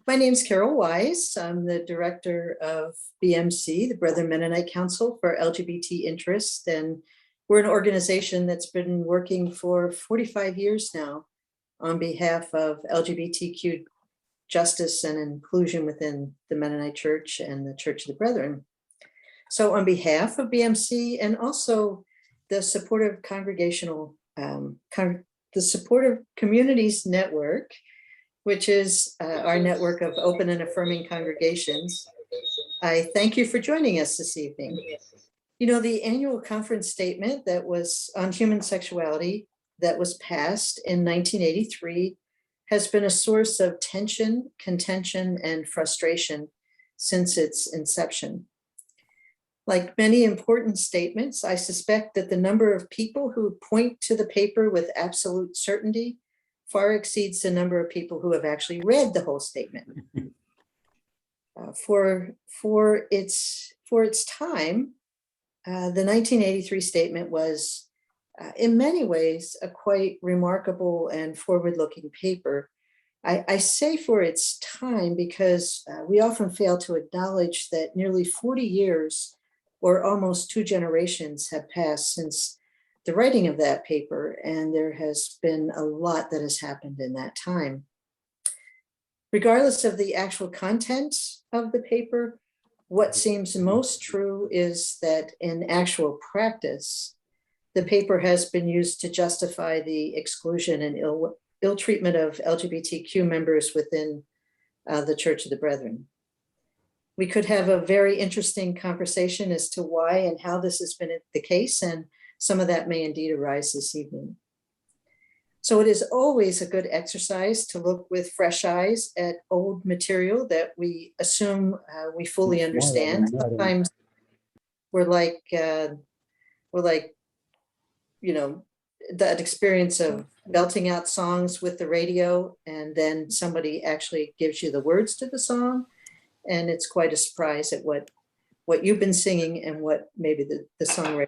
My name's Carol Wise. I'm the director of BMC, the Brethren Mennonite Council for LGBT Interest, and we're an organization that's been working for 45 years now on behalf of LGBTQ justice and inclusion within the Mennonite Church and the Church of the Brethren. So on behalf of BMC and also the Supportive Congregational, the Supportive Communities Network, which is our network of open and affirming congregations, I thank you for joining us this evening. You know, the annual conference statement that was on human sexuality that was passed in 1983 has been a source of tension, contention, and frustration since its inception. Like many important statements, I suspect that the number of people who point to the paper with absolute certainty far exceeds the number of people who have actually read the whole statement. For its time, the 1983 statement was, in many ways, a quite remarkable and forward-looking paper. I say for its time because we often fail to acknowledge that nearly 40 years or almost 2 generations have passed since the writing of that paper, and there has been a lot that has happened in that time. Regardless of the actual content of the paper, what seems most true is that in actual practice, the paper has been used to justify the exclusion and ill treatment of LGBTQ members within the Church of the Brethren. We could have a very interesting conversation as to why and how this has been the case, and some of that may indeed arise this evening. So it is always a good exercise to look with fresh eyes at old material that we assume we fully understand. Sometimes we're like, you know, that experience of belting out songs with the radio, and then somebody actually gives you the words to the song, and it's quite a surprise at what you've been singing and what maybe the songwriter.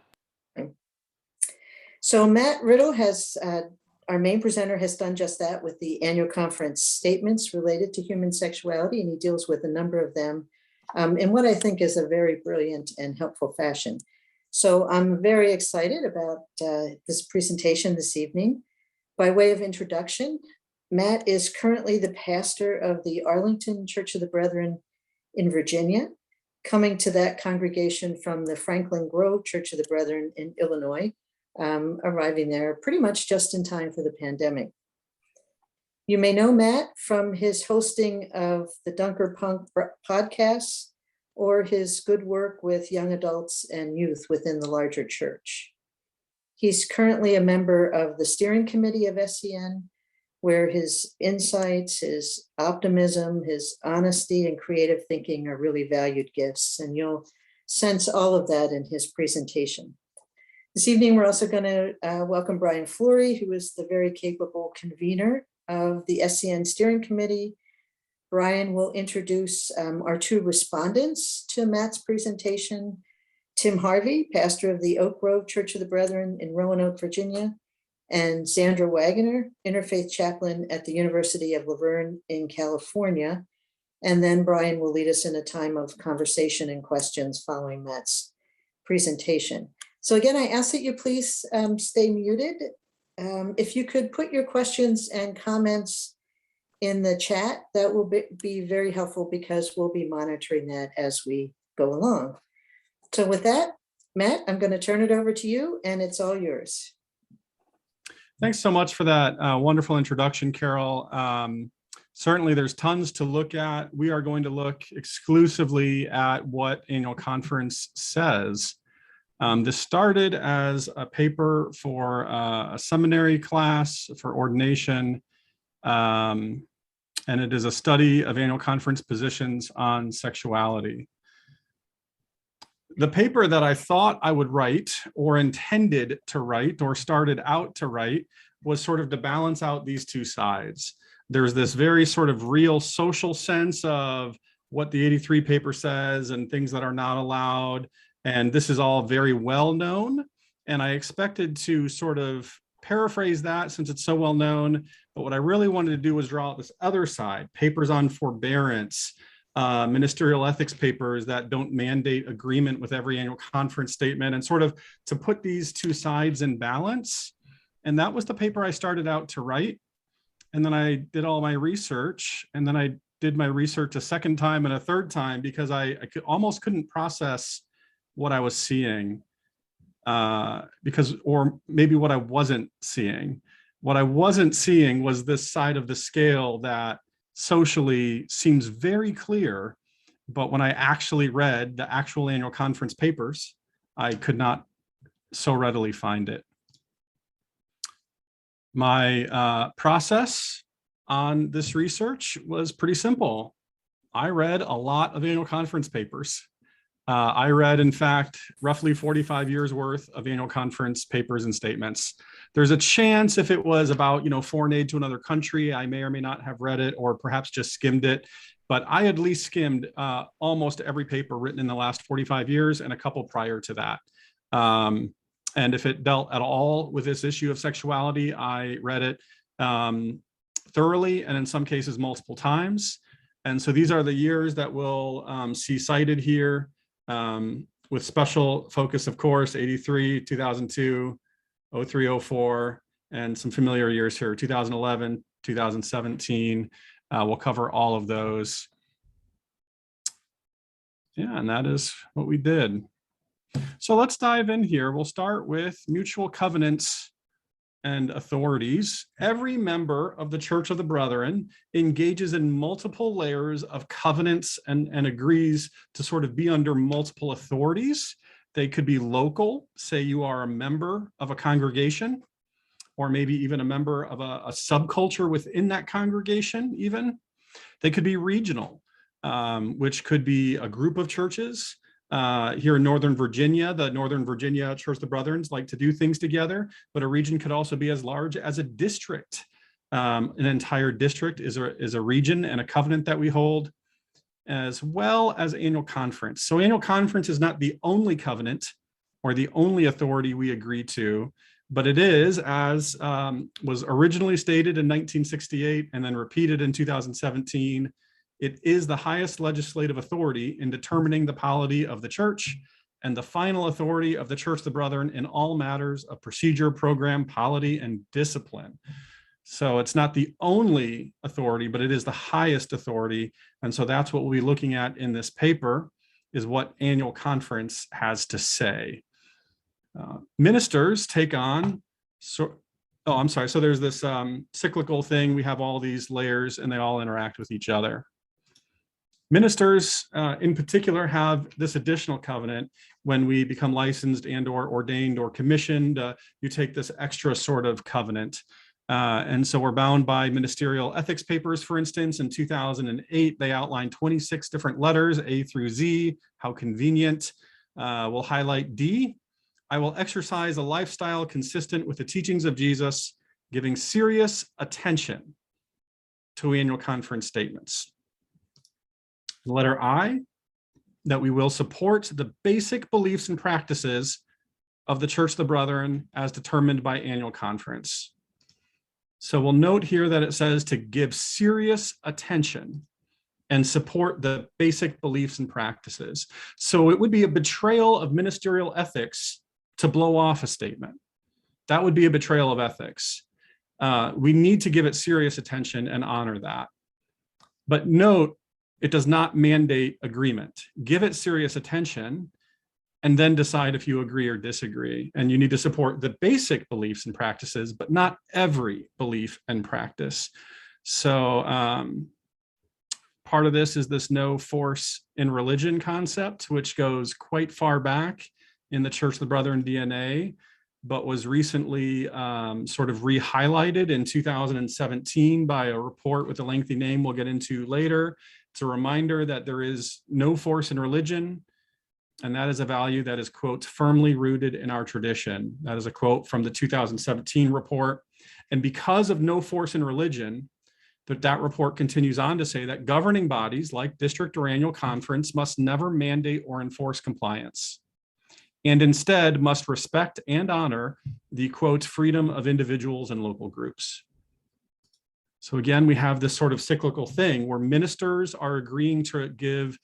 So Matt Riddle has, our main presenter, has done just that with the annual conference statements related to human sexuality, and he deals with a number of them in what I think is a very brilliant and helpful fashion. So I'm very excited about this presentation this evening. By way of introduction, Matt is currently the pastor of the Arlington Church of the Brethren in Virginia, coming to that congregation from the Franklin Grove Church of the Brethren in Illinois, arriving there pretty much just in time for the pandemic. You may know Matt from his hosting of the Dunker Punk podcasts or his good work with young adults and youth within the larger church. He's currently a member of the steering committee of SCN, where his insights, his optimism, his honesty, and creative thinking are really valued gifts, and you'll sense all of that in his presentation. This evening, we're also going to welcome Brian Fleury, who is the very capable convener of the SCN Steering Committee. Brian will introduce our 2 respondents to Matt's presentation, Tim Harvey, pastor of the Oak Grove Church of the Brethren in Roanoke, Virginia, and Sandra Wagoner, interfaith chaplain at the University of Laverne in California. And then Brian will lead us in a time of conversation and questions following Matt's presentation. So again, I ask that you please stay muted. If you could put your questions and comments in the chat, that will be very helpful because we'll be monitoring that as we go along. So with that, Matt, I'm going to turn it over to you, and it's all yours. Thanks so much for that wonderful introduction, Carol. Certainly there's tons to look at. We are going to look exclusively at what annual conference says. This started as a paper for a seminary class for ordination, and it is a study of annual conference positions on sexuality. The paper that I thought I would write, or intended to write, or started out to write, was sort of to balance out these 2 sides. There's this very sort of real social sense of what the 83 paper says and things that are not allowed. And this is all very well known. And I expected to sort of paraphrase that since it's so well known, but what I really wanted to do was draw out this other side, papers on forbearance, ministerial ethics papers that don't mandate agreement with every annual conference statement, and sort of to put these two sides in balance. And that was the paper I started out to write. And then I did all my research, and then I did my research a second time and a third time because I almost couldn't process what I was seeing, or maybe what I wasn't seeing. What I wasn't seeing was this side of the scale that socially seems very clear, but when I actually read the actual annual conference papers, I could not so readily find it. My process on this research was pretty simple. I read a lot of annual conference papers. I read, in fact, roughly 45 years worth of annual conference papers and statements. There's a chance if it was about, foreign aid to another country, I may or may not have read it or perhaps just skimmed it, but I at least skimmed almost every paper written in the last 45 years and a couple prior to that. And if it dealt at all with this issue of sexuality, I read it thoroughly and in some cases multiple times. And so these are the years that we'll see cited here, with special focus, of course, 83, 2002, 03, 04, and some familiar years here, 2011, 2017. We'll cover all of those. Yeah, and that is what we did. So let's dive in here. We'll start with mutual covenants and authorities. Every member of the Church of the Brethren engages in multiple layers of covenants and agrees to sort of be under multiple authorities. They could be local, say you are a member of a congregation, or maybe even a member of a subculture within that congregation even. They could be regional, which could be a group of churches. Here in Northern Virginia, the Northern Virginia Church of the Brethren like to do things together, but a region could also be as large as a district. An entire district is a region and a covenant that we hold, as well as annual conference. So annual conference is not the only covenant or the only authority we agree to, but it is, as was originally stated in 1968 and then repeated in 2017, it is the highest legislative authority in determining the polity of the church and the final authority of the Church of the Brethren in all matters of procedure, program, polity, and discipline. So it's not the only authority, but it is the highest authority. And so that's what we'll be looking at in this paper, is what annual conference has to say. Ministers take on, so there's this cyclical thing. We have all these layers and they all interact with each other. Ministers in particular have this additional covenant when we become licensed and or ordained or commissioned. You take this extra sort of covenant. And so we're bound by ministerial ethics papers, for instance. In 2008, they outlined 26 different letters, A through Z. How convenient. We'll highlight D. I will exercise a lifestyle consistent with the teachings of Jesus, giving serious attention to annual conference statements. The letter I, that we will support the basic beliefs and practices of the Church of the Brethren as determined by annual conference. So we'll note here that it says to give serious attention and support the basic beliefs and practices. So it would be a betrayal of ministerial ethics to blow off a statement. That would be a betrayal of ethics. We need to give it serious attention and honor that. But note, it does not mandate agreement. Give it serious attention and then decide if you agree or disagree. And you need to support the basic beliefs and practices, but not every belief and practice. So part of this is this no force in religion concept, which goes quite far back in the Church of the Brethren DNA, but was recently sort of re-highlighted in 2017 by a report with a lengthy name we'll get into later. It's a reminder that there is no force in religion, and that is a value that is, quote, firmly rooted in our tradition. That is a quote from the 2017 report. And because of no force in religion, that report continues on to say that governing bodies like district or annual conference must never mandate or enforce compliance. and instead must respect and honor the, quote, freedom of individuals and local groups. So again, we have this sort of cyclical thing where ministers are agreeing to give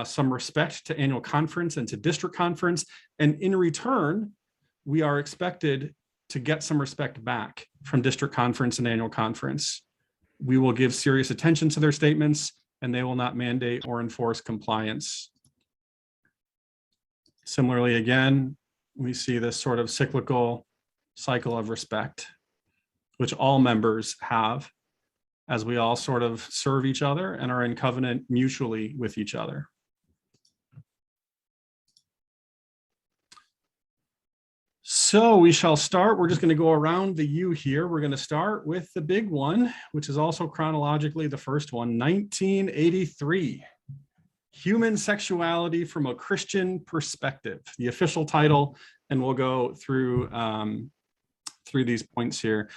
some respect to annual conference and to district conference. And in return, we are expected to get some respect back from district conference and annual conference. We will give serious attention to their statements, and they will not mandate or enforce compliance. Similarly, again, we see this sort of cyclical cycle of respect, which all members have, as we all sort of serve each other and are in covenant mutually with each other. So we shall start. We're just going to go around the U here. We're going to start with the big one, which is also chronologically the first one, 1983. Human Sexuality from a Christian Perspective, the official title, and we'll go through these points here.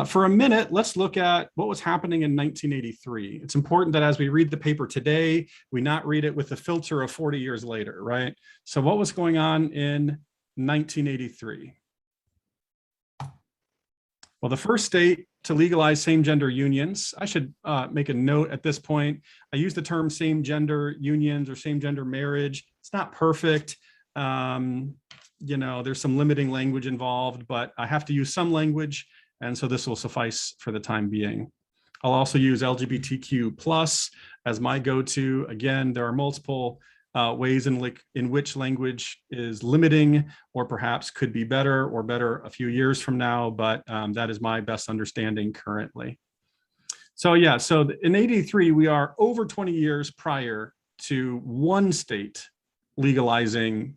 For a minute, let's look at what was happening in 1983. It's important that as we read the paper today, we not read it with the filter of 40 years later, right? So what was going on in 1983? Well, the first state to legalize same-gender unions, I should make a note at this point. I use the term same-gender unions or same-gender marriage. It's not perfect. You know, there's some limiting language involved, but I have to use some language, and so this will suffice for the time being. I'll also use LGBTQ plus as my go-to. Again, there are multiple ways in which language is limiting or perhaps could be better or better a few years from now, but that is my best understanding currently. So yeah, so in 83, we are over 20 years prior to one state legalizing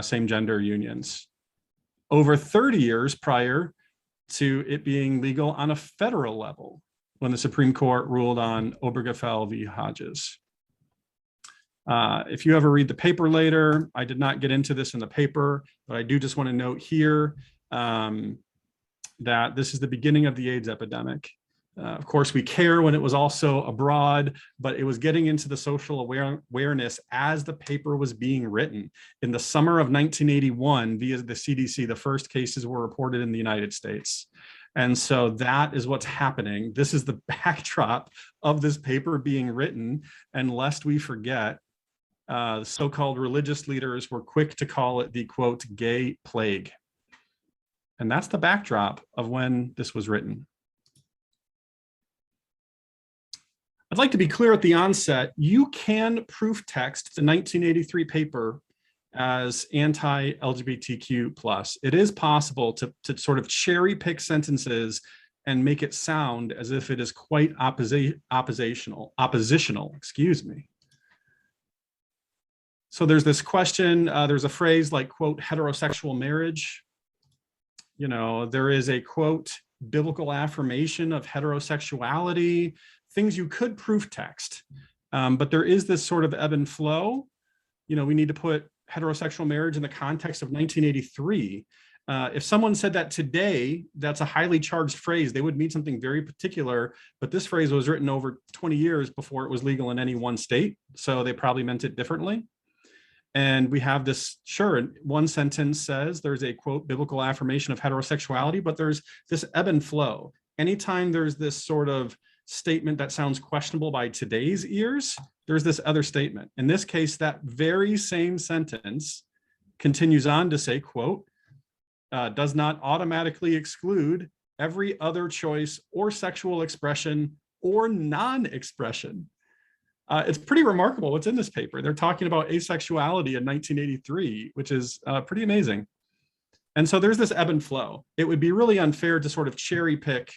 same-gender unions. Over 30 years prior to it being legal on a federal level when the Supreme Court ruled on Obergefell v. Hodges. If you ever read the paper later, I did not get into this in the paper, but I do just want to note here that this is the beginning of the AIDS epidemic. Of course, we care when it was also abroad, but it was getting into the social awareness as the paper was being written. In the summer of 1981, via the CDC, the first cases were reported in the United States. And so that is what's happening. This is the backdrop of this paper being written. And lest we forget, the so-called religious leaders were quick to call it the, quote, gay plague. And that's the backdrop of when this was written. I'd like to be clear at the onset, you can proof text the 1983 paper as anti-LGBTQ plus. It is possible to sort of cherry pick sentences and make it sound as if it is quite oppositional, excuse me. So there's this question, there's a phrase like, quote, heterosexual marriage. You know, there is a, quote, biblical affirmation of heterosexuality, things you could proof text. But there is this sort of ebb and flow. You know, we need to put heterosexual marriage in the context of 1983. If someone said that today, that's a highly charged phrase. They would mean something very particular, but this phrase was written over 20 years before it was legal in any one state. So they probably meant it differently. And we have this, sure, one sentence says there's a, quote, biblical affirmation of heterosexuality, but there's this ebb and flow. Anytime there's this sort of statement that sounds questionable by today's ears, there's this other statement. In this case, that very same sentence continues on to say, quote, does not automatically exclude every other choice or sexual expression or non-expression. It's pretty remarkable what's in this paper. They're talking about asexuality in 1983, which is pretty amazing. And so there's this ebb and flow. It would be really unfair to sort of cherry pick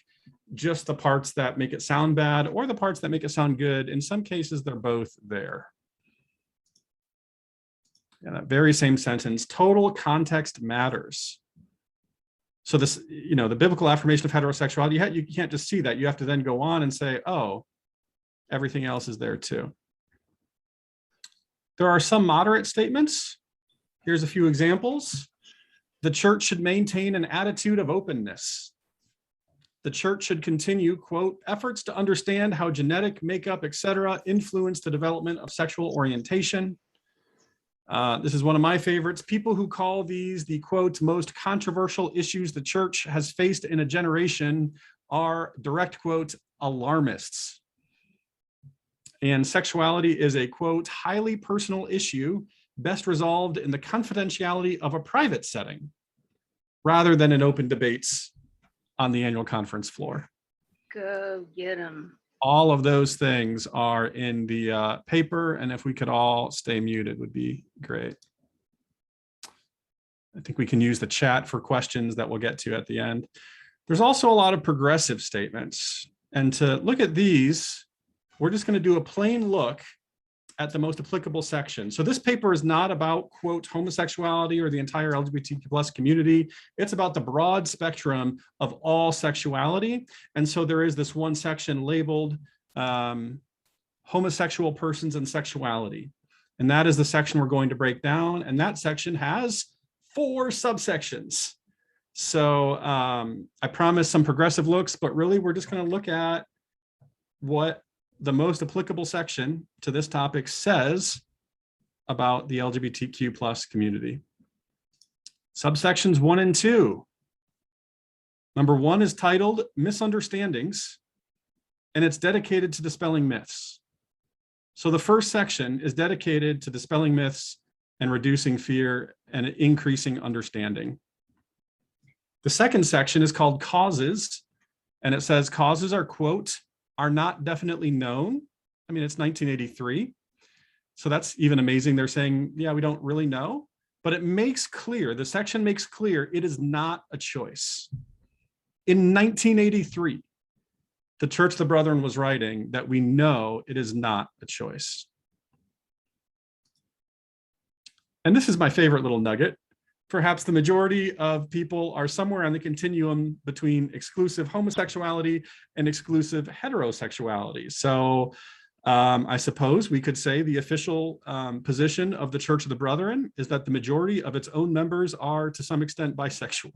just the parts that make it sound bad or the parts that make it sound good. In some cases, they're both there. And that very same sentence, total context matters. So this, you know, the biblical affirmation of heterosexuality, you can't just see that. You have to then go on and say, oh, everything else is there too. There are some moderate statements. Here's a few examples. The church should maintain an attitude of openness. The church should continue, quote, efforts to understand how genetic makeup, etc., influence the development of sexual orientation. This is one of my favorites. People who call these the, quote, most controversial issues the church has faced in a generation are, direct quote, alarmists. And sexuality is a, quote, highly personal issue, best resolved in the confidentiality of a private setting, rather than in open debates on the annual conference floor. Go get them. All of those things are in the paper, and if we could all stay muted would be great. I think we can use the chat for questions that we'll get to at the end. There's also a lot of progressive statements, and to look at these, we're just going to do a plain look at the most applicable section. So this paper is not about, quote, homosexuality or the entire LGBTQ plus community. It's about the broad spectrum of all sexuality. And so there is this one section labeled homosexual persons and sexuality. And that is the section we're going to break down. And that section has 4 subsections. So I promise some progressive looks, but really we're just going to look at what the most applicable section to this topic says about the LGBTQ plus community. Subsections 1 and 2. Number 1 is titled Misunderstandings, and it's dedicated to dispelling myths. So the first section is dedicated to dispelling myths and reducing fear and increasing understanding. The second section is called Causes, and it says causes are, quote, are not definitely known. I mean, it's 1983. So that's even amazing. They're saying, yeah, we don't really know, but it makes clear, the section makes clear it is not a choice. In 1983, the Church of the Brethren was writing that we know it is not a choice. And this is my favorite little nugget. Perhaps the majority of people are somewhere on the continuum between exclusive homosexuality and exclusive heterosexuality. So I suppose we could say the official position of the Church of the Brethren is that the majority of its own members are to some extent bisexual.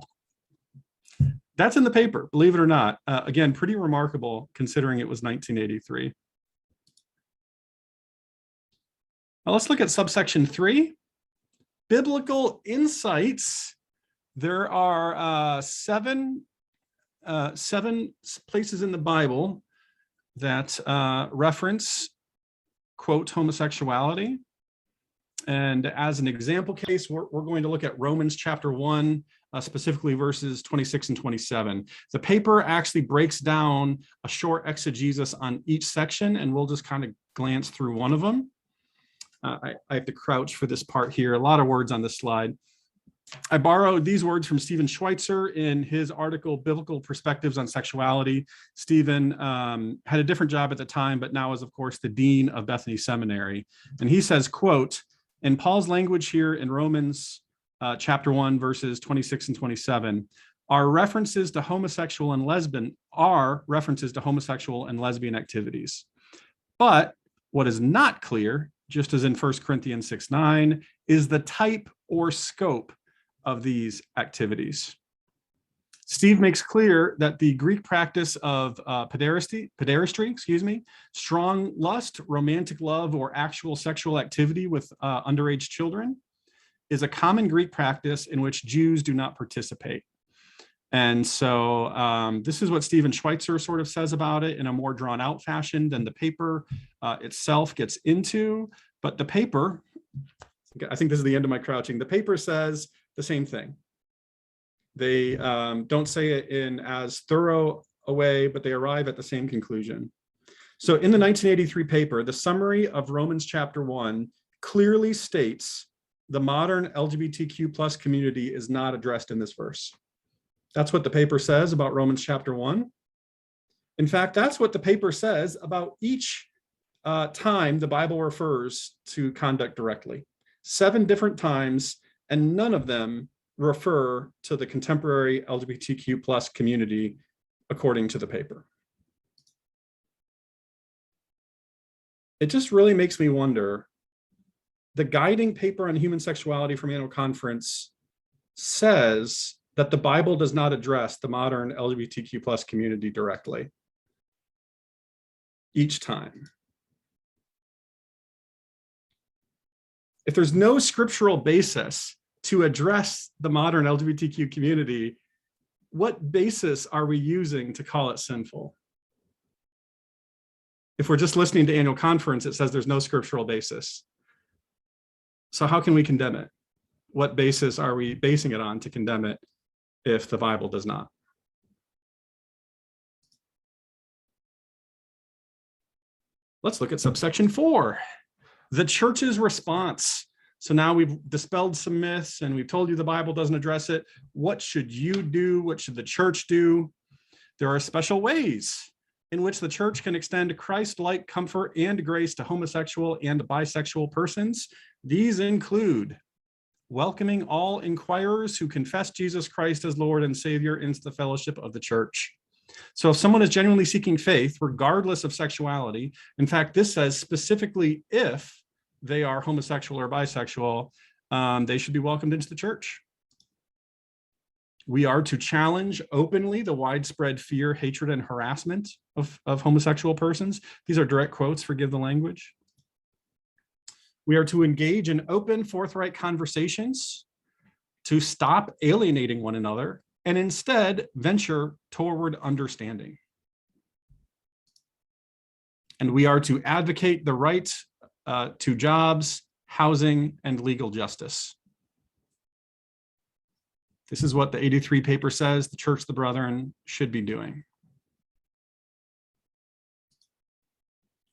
That's in the paper, believe it or not. Again, pretty remarkable considering it was 1983. Now let's look at subsection 3. Biblical insights. There are seven places in the Bible that reference, quote, homosexuality. And as an example case, we're going to look at Romans chapter 1, specifically verses 26 and 27. The paper actually breaks down a short exegesis on each section, and we'll just kind of glance through one of them. I have to crouch for this part here. A lot of words on this slide. I borrowed these words from Stephen Schweitzer in his article, Biblical Perspectives on Sexuality. Stephen had a different job at the time, but now is, of course, the dean of Bethany Seminary. And he says, quote, in Paul's language here in Romans chapter 1, verses 26 and 27, are references to homosexual and lesbian activities. But what is not clear, just as in 1 Corinthians 6:9, is the type or scope of these activities. Steve makes clear that the Greek practice of pederastry, strong lust, romantic love, or actual sexual activity with underage children is a common Greek practice in which Jews do not participate. And so this is what Stephen Schweitzer sort of says about it in a more drawn out fashion than the paper itself gets into. But the paper, I think this is the end of my crouching, the paper says the same thing. They don't say it in as thorough a way, but they arrive at the same conclusion. So in the 1983 paper, the summary of Romans chapter 1 clearly states the modern LGBTQ plus community is not addressed in this verse. That's what the paper says about Romans chapter 1. In fact, that's what the paper says about each time the Bible refers to conduct directly. 7 different times, and none of them refer to the contemporary LGBTQ plus community, according to the paper. It just really makes me wonder, the guiding paper on human sexuality from Annual Conference says that the Bible does not address the modern LGBTQ plus community directly each time. if there's no scriptural basis to address the modern LGBTQ community, what basis are we using to call it sinful? If we're just listening to annual conference, it says there's no scriptural basis. So how can we condemn it? What basis are we basing it on to condemn it if the Bible does not? Let's look at subsection 4, the church's response. So now we've dispelled some myths and we've told you the Bible doesn't address it. What should you do? What should the church do? There are special ways in which the church can extend Christ-like comfort and grace to homosexual and bisexual persons. These include welcoming all inquirers who confess Jesus Christ as Lord and Savior into the fellowship of the church. So if someone is genuinely seeking faith, regardless of sexuality, in fact, this says specifically if they are homosexual or bisexual, they should be welcomed into the church. We are to challenge openly the widespread fear, hatred, and harassment of homosexual persons. These are direct quotes, forgive the language. We are to engage in open, forthright conversations to stop alienating one another and instead venture toward understanding. And we are to advocate the right to jobs, housing, and legal justice. This is what the 83 paper says the Church of the Brethren should be doing.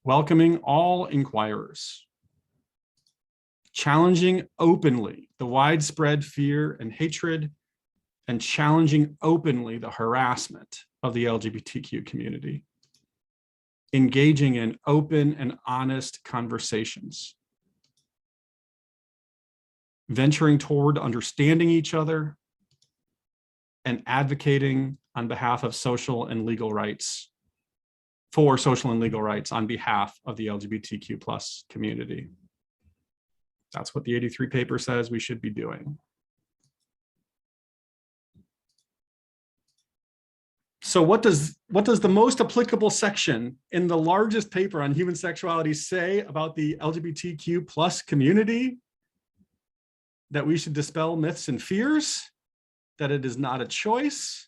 Welcoming all inquirers. Challenging openly the widespread fear and hatred, and challenging openly the harassment of the LGBTQ community. Engaging in open and honest conversations. Venturing toward understanding each other, and advocating on behalf of social and legal rights, for social and legal rights on behalf of the LGBTQ plus community. That's what the 83 paper says we should be doing. So what does the most applicable section in the largest paper on human sexuality say about the LGBTQ plus community? That we should dispel myths and fears, that it is not a choice,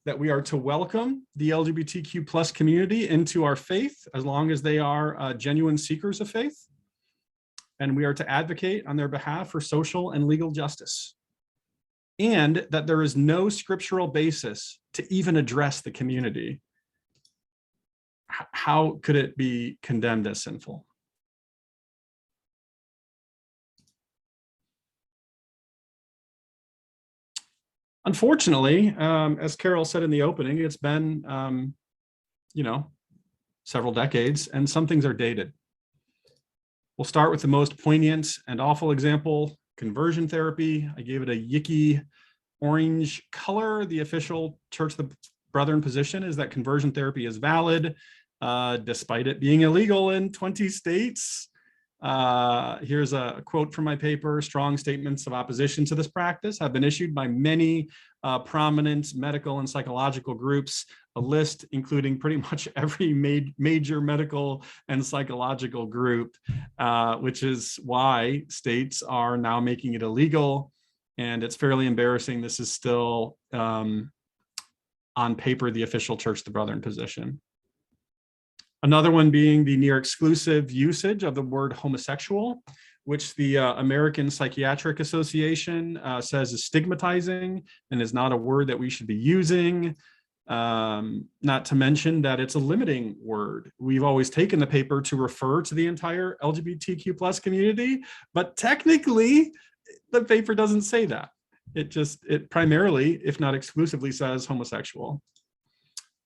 that we are to welcome the LGBTQ plus community into our faith as long as they are genuine seekers of faith. And we are to advocate on their behalf for social and legal justice. And that there is no scriptural basis to even address the community. How could it be condemned as sinful? Unfortunately, as Carol said in the opening, it's been, several decades, and some things are dated. We'll start with the most poignant and awful example, conversion therapy. I gave it a yicky orange color. The official Church of the Brethren position is that conversion therapy is valid, despite it being illegal in 20 states. Here's a quote from my paper. Strong statements of opposition to this practice have been issued by many prominent medical and psychological groups, a list including pretty much every major medical and psychological group, which is why states are now making it illegal. And it's fairly embarrassing. This is still on paper, the official Church of the Brethren position. Another one being the near exclusive usage of the word homosexual, which the American Psychiatric Association says is stigmatizing and is not a word that we should be using. Not to mention that it's a limiting word. We've always taken the paper to refer to the entire LGBTQ plus community, but technically the paper doesn't say that. It primarily, if not exclusively, says homosexual.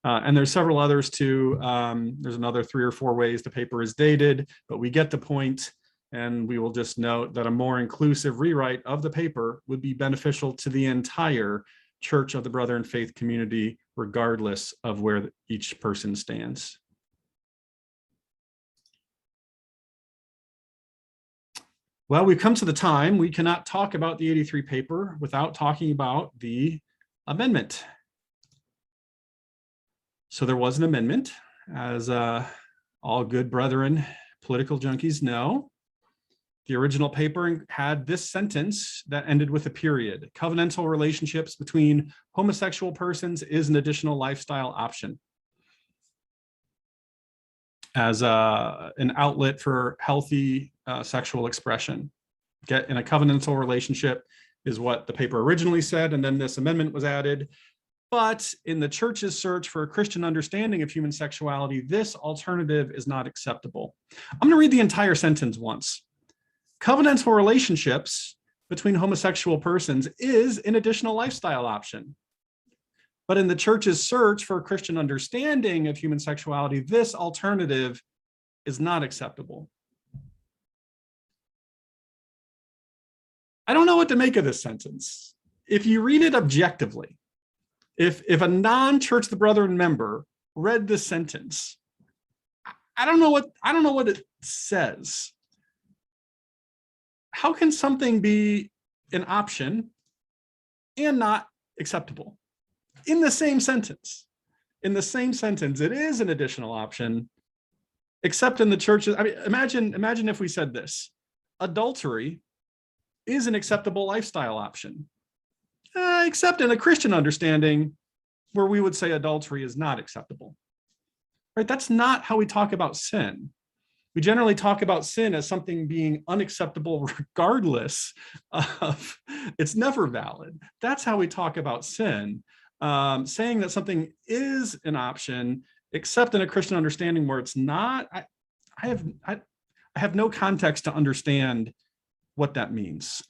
And there's several others too. There's another 3 or 4 ways the paper is dated, but we get the point. And we will just note that a more inclusive rewrite of the paper would be beneficial to the entire Church of the Brethren faith community, regardless of where each person stands. Well, we've come to the time we cannot talk about the 83 paper without talking about the amendment. So there was an amendment, as all good brethren, political junkies know. The original paper had this sentence that ended with a period. Covenantal relationships between homosexual persons is an additional lifestyle option as an outlet for healthy sexual expression. Get in a covenantal relationship is what the paper originally said, and then this amendment was added. But in the church's search for a Christian understanding of human sexuality, this alternative is not acceptable. I'm going to read the entire sentence once. Covenantal relationships between homosexual persons is an additional lifestyle option. But in the church's search for a Christian understanding of human sexuality, this alternative is not acceptable. I don't know what to make of this sentence. If you read it objectively, if a non-Church of the Brethren member read this sentence, I don't know what it says. How can something be an option and not acceptable? In the same sentence. In the same sentence, it is an additional option, except in the churches. I mean, imagine if we said this: adultery is an acceptable lifestyle option, except in a Christian understanding where we would say adultery is not acceptable. Right? That's not how we talk about sin. We generally talk about sin as something being unacceptable regardless of, it's never valid. That's how we talk about sin. Saying that something is an option, except in a Christian understanding where it's not, I have no context to understand what that means.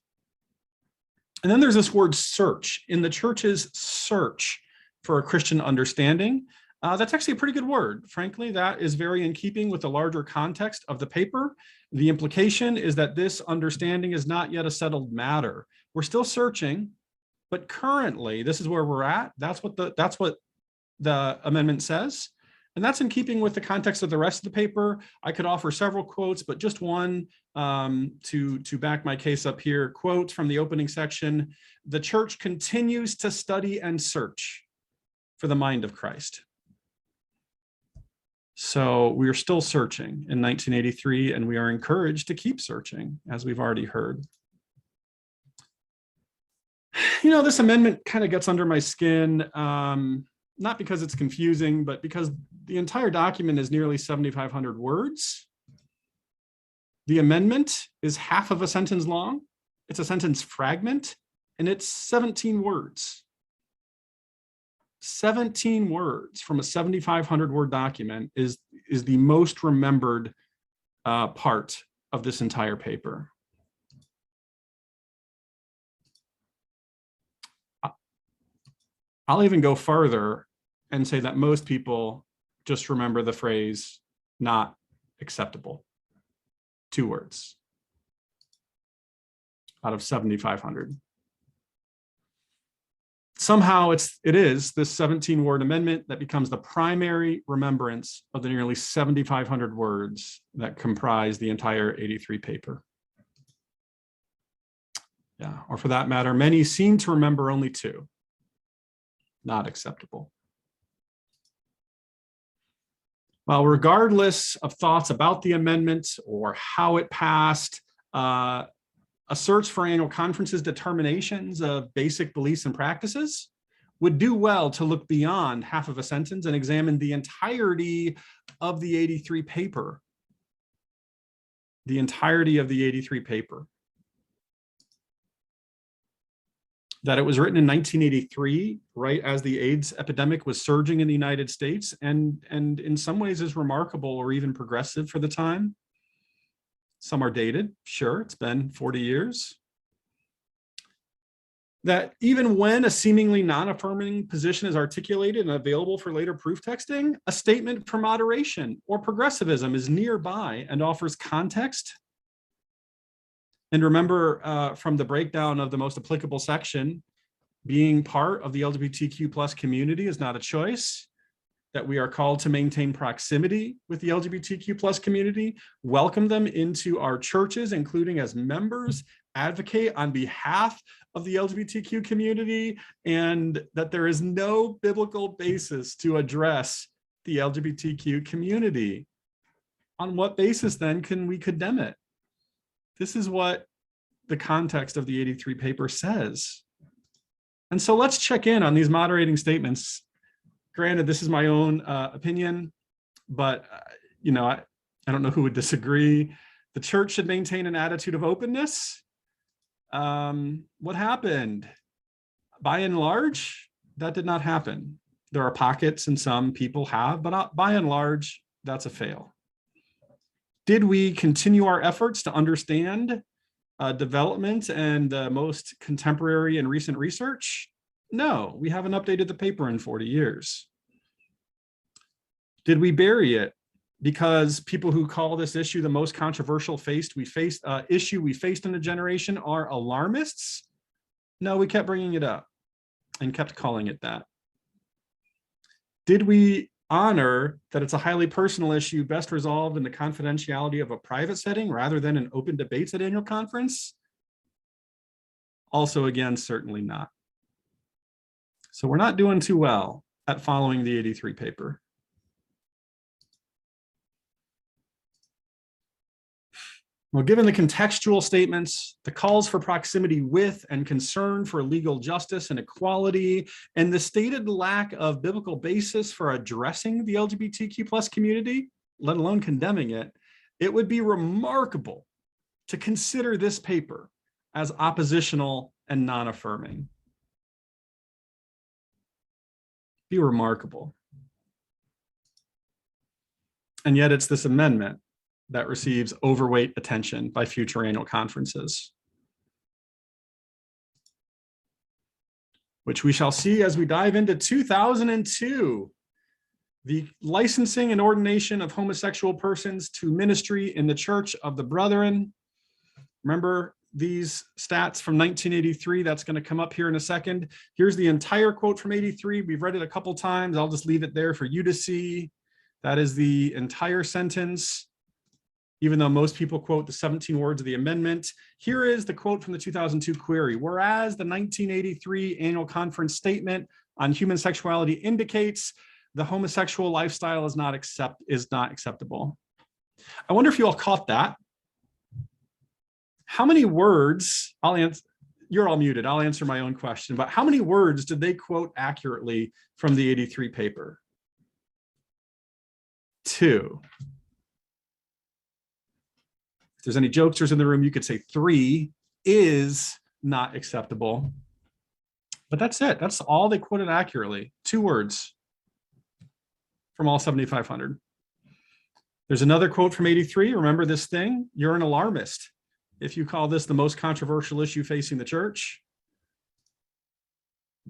And then there's this word search. In the church's search for a Christian understanding, that's actually a pretty good word. Frankly, that is very in keeping with the larger context of the paper. The implication is that this understanding is not yet a settled matter. We're still searching, but currently this is where we're at. That's what the amendment says. And that's in keeping with the context of the rest of the paper. I could offer several quotes, but just one to back my case up here. Quote from the opening section: "The church continues to study and search for the mind of Christ." So we are still searching in 1983, and we are encouraged to keep searching, as we've already heard. You know, this amendment kind of gets under my skin, not because it's confusing, but because the entire document is nearly 7,500 words. The amendment is half of a sentence long. It's a sentence fragment, and it's 17 words. 17 words from a 7,500 word document is the most remembered part of this entire paper. I'll even go further and say that most people just remember the phrase "not acceptable." 2 words out of 7,500. Somehow it is this 17-word amendment that becomes the primary remembrance of the nearly 7,500 words that comprise the entire 83 paper. Yeah, or for that matter, many seem to remember only 2. Not acceptable. Well, regardless of thoughts about the amendment or how it passed, a search for annual conferences' determinations of basic beliefs and practices would do well to look beyond half of a sentence and examine the entirety of the 83 paper. The entirety of the 83 paper. That it was written in 1983, right as the AIDS epidemic was surging in the United States, and in some ways is remarkable or even progressive for the time. Some are dated, sure, it's been 40 years. That even when a seemingly non-affirming position is articulated and available for later proof texting, a statement for moderation or progressivism is nearby and offers context. And remember from the breakdown of the most applicable section, being part of the LGBTQ+ community is not a choice, that we are called to maintain proximity with the LGBTQ+ community, welcome them into our churches, including as members, advocate on behalf of the LGBTQ community, and that there is no biblical basis to address the LGBTQ community. On what basis then can we condemn it? This is what the context of the 83 paper says. And so let's check in on these moderating statements. Granted, this is my own opinion, but I don't know who would disagree. The church should maintain an attitude of openness. What happened? By and large, that did not happen. There are pockets and some people have, but by and large, that's a fail. Did we continue our efforts to understand development and the most contemporary and recent research? No, we haven't updated the paper in 40 years. Did we bury it because people who call this issue the most controversial issue we faced in a generation are alarmists? No, we kept bringing it up and kept calling it that. Did we honor that it's a highly personal issue best resolved in the confidentiality of a private setting rather than in open debates at annual conference? Also, again, certainly not. So we're not doing too well at following the 83 paper. Well, given the contextual statements, the calls for proximity with and concern for legal justice and equality, and the stated lack of biblical basis for addressing the LGBTQ plus community, let alone condemning it, it would be remarkable to consider this paper as oppositional and non-affirming. Be remarkable. And yet it's this amendment that receives overweight attention by future annual conferences, which we shall see as we dive into 2002, the licensing and ordination of homosexual persons to ministry in the Church of the Brethren. Remember these stats from 1983, that's going to come up here in a second. Here's the entire quote from 83. We've read it a couple times. I'll just leave it there for you to see. That is the entire sentence, even though most people quote the 17 words of the amendment. Here is the quote from the 2002 query. Whereas the 1983 annual conference statement on human sexuality indicates the homosexual lifestyle is not acceptable. I wonder if you all caught that. How many words, you're all muted, I'll answer my own question, but how many words did they quote accurately from the 83 paper? 2. If there's any jokesters in the room, you could say 3 is not acceptable. But that's it. That's all they quoted accurately. 2 words from all 7,500. There's another quote from 83. Remember this thing? You're an alarmist if you call this the most controversial issue facing the church.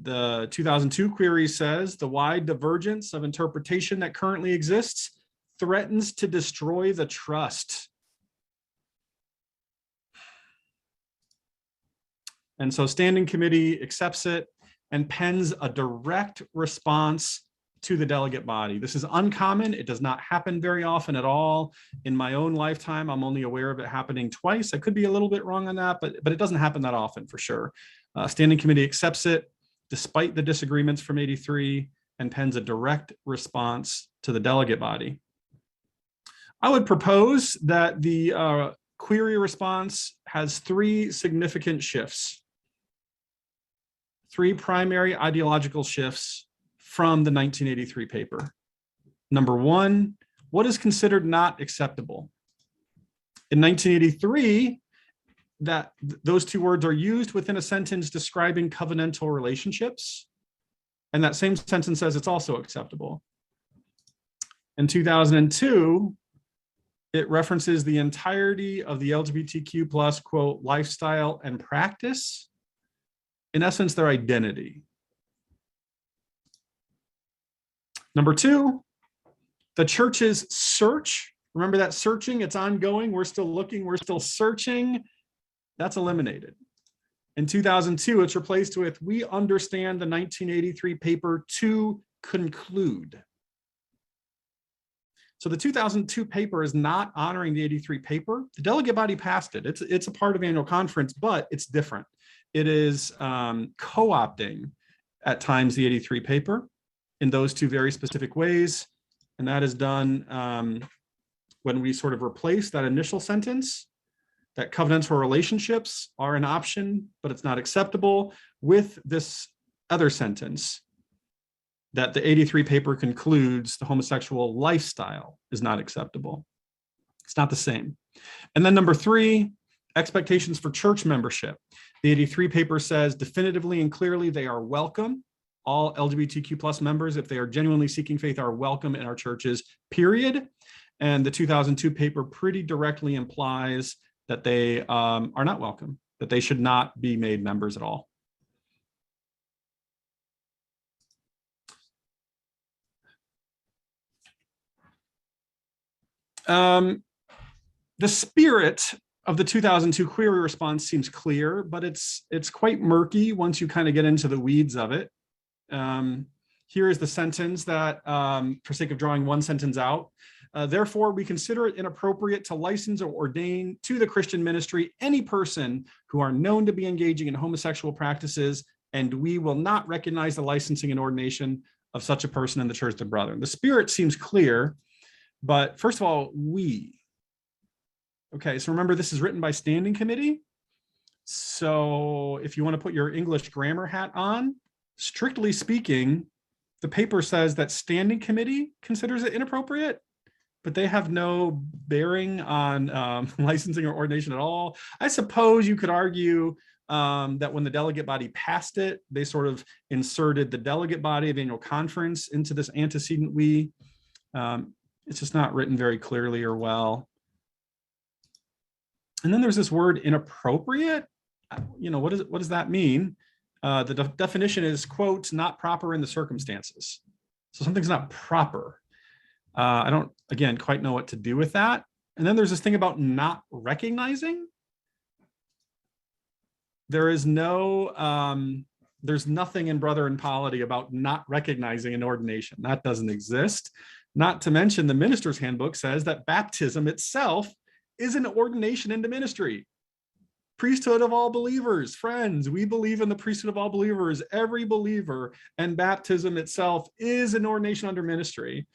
The 2002 query says the wide divergence of interpretation that currently exists threatens to destroy the trust. And so standing committee accepts it and pens a direct response to the delegate body. This is uncommon. It does not happen very often at all. In my own lifetime, I'm only aware of it happening twice. I could be a little bit wrong on that, but it doesn't happen that often for sure. Standing committee accepts it despite the disagreements from 83 and pens a direct response to the delegate body. I would propose that the query response has 3 significant shifts. 3 primary ideological shifts from the 1983 paper. Number 1, what is considered not acceptable? In 1983, those 2 words are used within a sentence describing covenantal relationships, and that same sentence says it's also acceptable. In 2002, it references the entirety of the LGBTQ plus, quote, lifestyle and practice, in essence, their identity. Number 2, the church's search. Remember that searching, it's ongoing. We're still looking, we're still searching. That's eliminated. In 2002, it's replaced with, we understand the 1983 paper to conclude. So the 2002 paper is not honoring the 83 paper. The delegate body passed it. It's a part of annual conference, but it's different. It is co-opting at times the 83 paper in those 2 very specific ways. And that is done when we sort of replace that initial sentence that covenantal relationships are an option, but it's not acceptable, with this other sentence that the 83 paper concludes the homosexual lifestyle is not acceptable. It's not the same. And then number 3, expectations for church membership. The 83 paper says definitively and clearly they are welcome. All LGBTQ plus members, if they are genuinely seeking faith, are welcome in our churches, period. And the 2002 paper pretty directly implies that they are not welcome, that they should not be made members at all. The spirit of the 2002 query response seems clear, but it's quite murky once you kind of get into the weeds of it. Here is the sentence that, for sake of drawing one sentence out, therefore we consider it inappropriate to license or ordain to the Christian ministry any person who are known to be engaging in homosexual practices, and we will not recognize the licensing and ordination of such a person in the Church of the Brethren. The spirit seems clear, but first of all, we. Okay, so remember this is written by standing committee. So if you want to put your English grammar hat on, strictly speaking, the paper says that standing committee considers it inappropriate, but they have no bearing on licensing or ordination at all. I suppose you could argue that when the delegate body passed it, they sort of inserted the delegate body of annual conference into this antecedent we. It's just not written very clearly or well. And then there's this word inappropriate. What does that mean? The definition is, quote, not proper in the circumstances. So something's not proper. I don't, again, quite know what to do with that. And then there's this thing about not recognizing. There's nothing in Brother and Polity about not recognizing an ordination. That doesn't exist. Not to mention the minister's handbook says that baptism itself is an ordination into ministry. Priesthood of all believers, friends, we believe in the priesthood of all believers, every believer, and baptism itself is an ordination under ministry.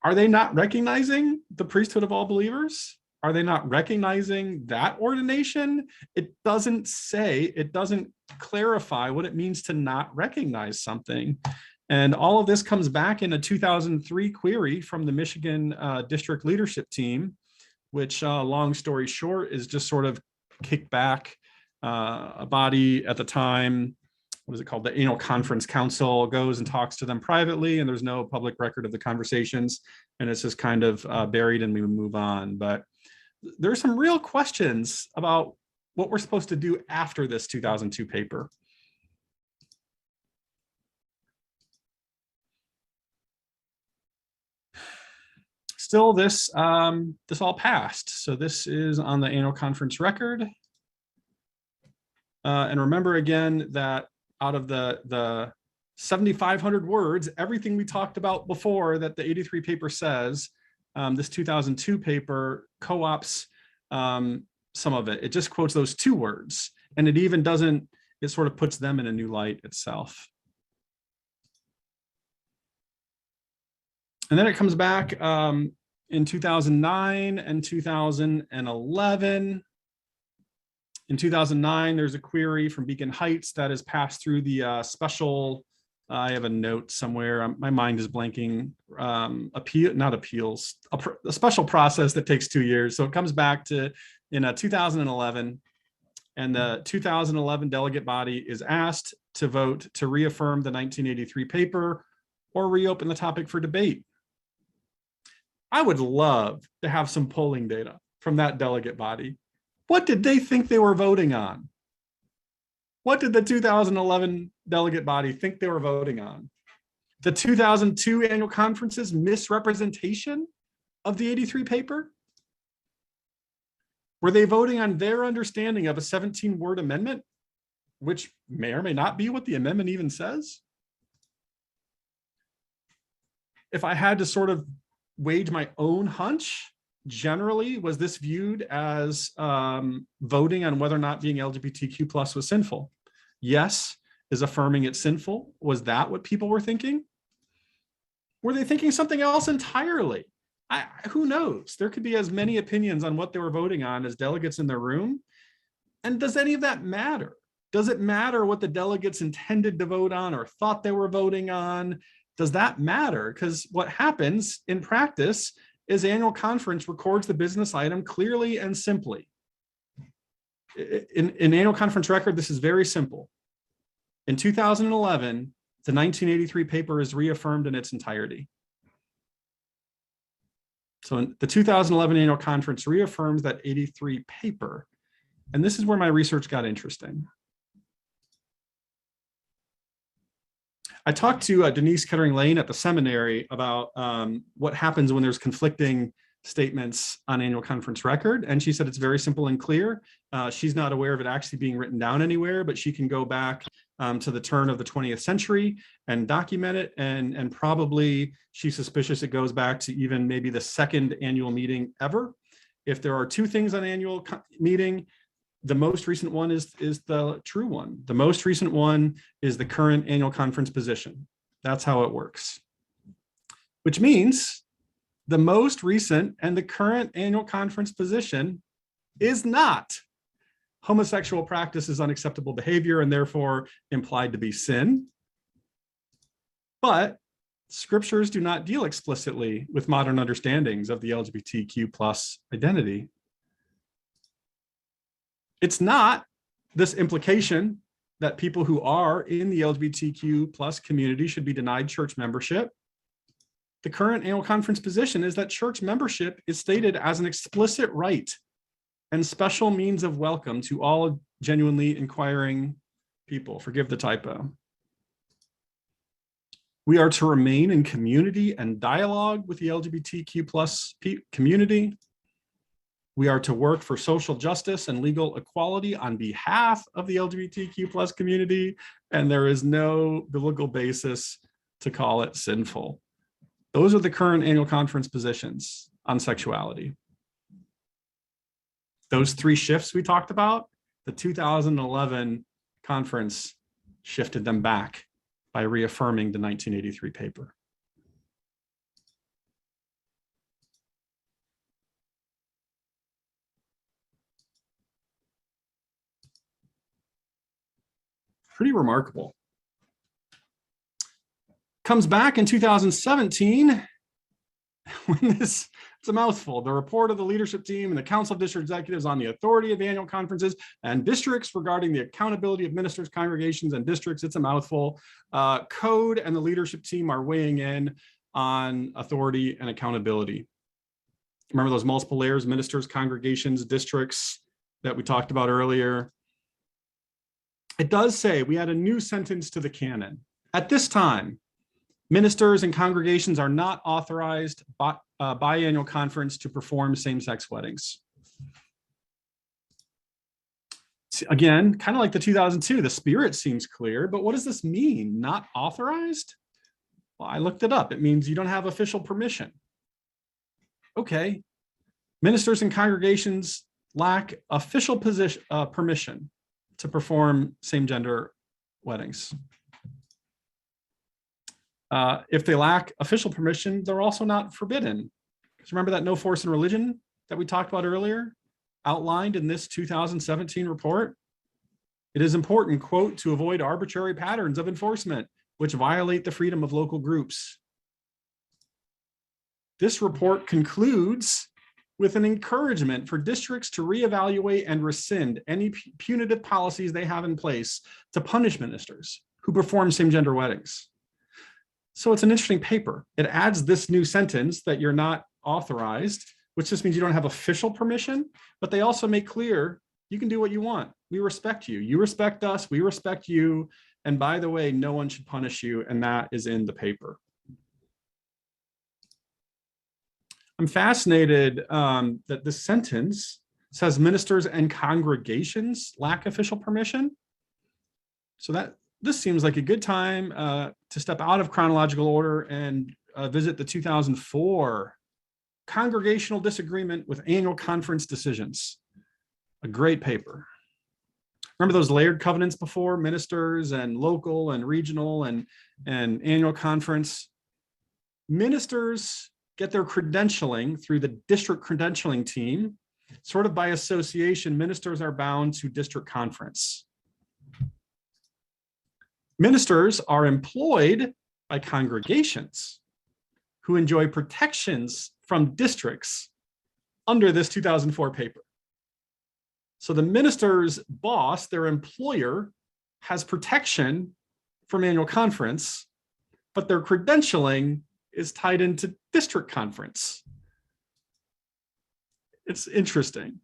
Are they not recognizing the priesthood of all believers? Are they not recognizing that ordination? It doesn't clarify what it means to not recognize something. And all of this comes back in a 2003 query from the Michigan district leadership team, which, long story short, is just sort of kicked back. A body at the time, what is it called? The Annual Conference Council goes and talks to them privately, and there's no public record of the conversations, and it's just kind of buried and we move on. But there's some real questions about what we're supposed to do after this 2002 paper. Still, this all passed. So this is on the annual conference record. And remember again that out of the 7,500 words, everything we talked about before that the 83 paper says, this 2002 paper co-ops some of it. It just quotes those 2 words, and it even doesn't, it sort of puts them in a new light itself. And then it comes back in 2009 and 2011. In 2009, there's a query from Beacon Heights that is passed through the special, I have a note somewhere, my mind is blanking, a special process that takes 2 years. So it comes back to in 2011, and the 2011 delegate body is asked to vote to reaffirm the 1983 paper or reopen the topic for debate. I would love to have some polling data from that delegate body. What did they think they were voting on? What did the 2011 delegate body think they were voting on? The 2002 annual conference's misrepresentation of the 83 paper? Were they voting on their understanding of a 17-word amendment, which may or may not be what the amendment even says? If I had to sort of wage my own hunch, generally, was this viewed as voting on whether or not being LGBTQ plus was sinful? Yes. Is affirming it sinful? Was that what people were thinking? Were they thinking something else entirely? Who knows? There could be as many opinions on what they were voting on as delegates in the room. And does any of that matter? Does it matter what the delegates intended to vote on or thought they were voting on? Does that matter? Because what happens in practice is annual conference records the business item clearly and simply. In annual conference record, this is very simple. In 2011, the 1983 paper is reaffirmed in its entirety. So in the 2011 annual conference reaffirms that 83 paper. And this is where my research got interesting. I talked to Denise Kettering-Lane at the seminary about what happens when there's conflicting statements on annual conference record. And she said it's very simple and clear. She's not aware of it actually being written down anywhere, but she can go back to the turn of the 20th century and document it. And probably she's suspicious it goes back to even maybe the second annual meeting ever. If there are two things on annual meeting, the most recent one is the true one. The most recent one is the current annual conference position. That's how it works. Which means the most recent and the current annual conference position is not homosexual practice is unacceptable behavior and therefore implied to be sin. But scriptures do not deal explicitly with modern understandings of the LGBTQ plus identity. It's not this implication that people who are in the LGBTQ plus community should be denied church membership. The current annual conference position is that church membership is stated as an explicit right and special means of welcome to all genuinely inquiring people. Forgive the typo. We are to remain in community and dialogue with the LGBTQ plus community. We are to work for social justice and legal equality on behalf of the LGBTQ plus community, and there is no biblical basis to call it sinful. Those are the current annual conference positions on sexuality. Those three shifts we talked about, the 2011 conference shifted them back by reaffirming the 1983 paper. Pretty remarkable. Comes back in 2017 when it's a mouthful. The report of the leadership team and the Council of District Executives on the authority of annual conferences and districts regarding the accountability of ministers, congregations, and districts. It's a mouthful. Code and the leadership team are weighing in on authority and accountability. Remember those multiple layers, ministers, congregations, districts that we talked about earlier. It does say we add a new sentence to the canon. At this time, ministers and congregations are not authorized by biannual conference to perform same-sex weddings. Again, kind of like the 2002, the spirit seems clear, but what does this mean? Not authorized? Well, I looked it up. It means you don't have official permission. Okay. Ministers and congregations lack official permission to perform same-gender weddings. If they lack official permission, they're also not forbidden. Because remember that no force in religion that we talked about earlier, outlined in this 2017 report? It is important, quote, to avoid arbitrary patterns of enforcement which violate the freedom of local groups. This report concludes with an encouragement for districts to reevaluate and rescind any punitive policies they have in place to punish ministers who perform same-gender weddings. So it's an interesting paper. It adds this new sentence that you're not authorized, which just means you don't have official permission, but they also make clear you can do what you want. We respect you. You respect us. We respect you. And by the way, no one should punish you. And that is in the paper. I'm fascinated that this sentence says ministers and congregations lack official permission. So this seems like a good time to step out of chronological order and visit the 2004 Congregational Disagreement with Annual Conference Decisions. A great paper. Remember those layered covenants before, ministers and local and regional and annual conference? Ministers get their credentialing through the district credentialing team. Sort of by association, ministers are bound to district conference. Ministers are employed by congregations who enjoy protections from districts under this 2004 paper. So the minister's boss, their employer, has protection from annual conference, but their credentialing is tied into district conference. It's interesting.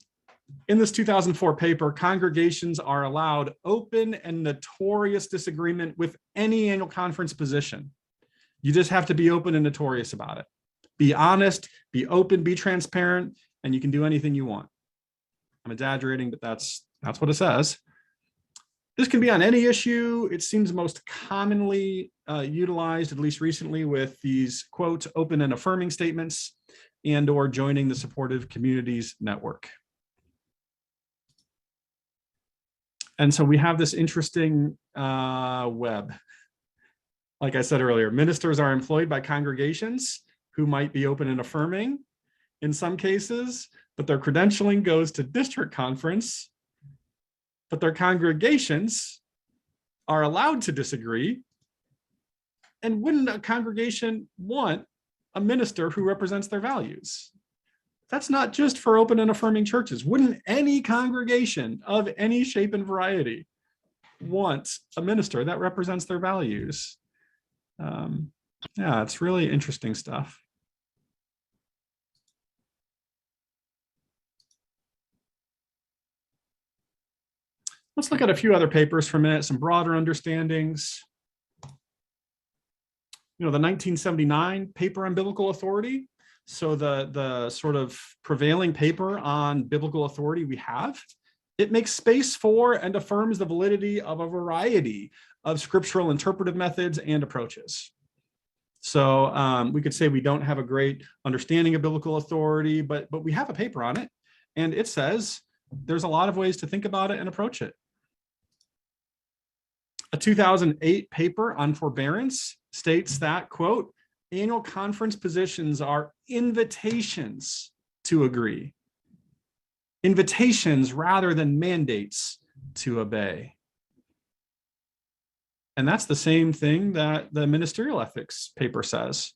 In this 2004 paper, congregations are allowed open and notorious disagreement with any annual conference position. You just have to be open and notorious about it. Be honest, be open, be transparent, and you can do anything you want. I'm exaggerating, but that's what it says. This can be on any issue. It seems most commonly utilized, at least recently, with these, quote, open and affirming statements and or joining the supportive communities network. And so we have this interesting web. Like I said earlier, ministers are employed by congregations who might be open and affirming in some cases, but their credentialing goes to district conference, but their congregations are allowed to disagree. And wouldn't a congregation want a minister who represents their values? That's not just for open and affirming churches. Wouldn't any congregation of any shape and variety want a minister that represents their values? Yeah, it's really interesting stuff. Let's look at a few other papers for a minute, some broader understandings. The 1979 paper on biblical authority. So the sort of prevailing paper on biblical authority we have, it makes space for and affirms the validity of a variety of scriptural interpretive methods and approaches. So we could say we don't have a great understanding of biblical authority, but we have a paper on it, and it says there's a lot of ways to think about it and approach it. A 2008 paper on forbearance states that, quote, annual conference positions are invitations to agree. Invitations rather than mandates to obey. And that's the same thing that the ministerial ethics paper says.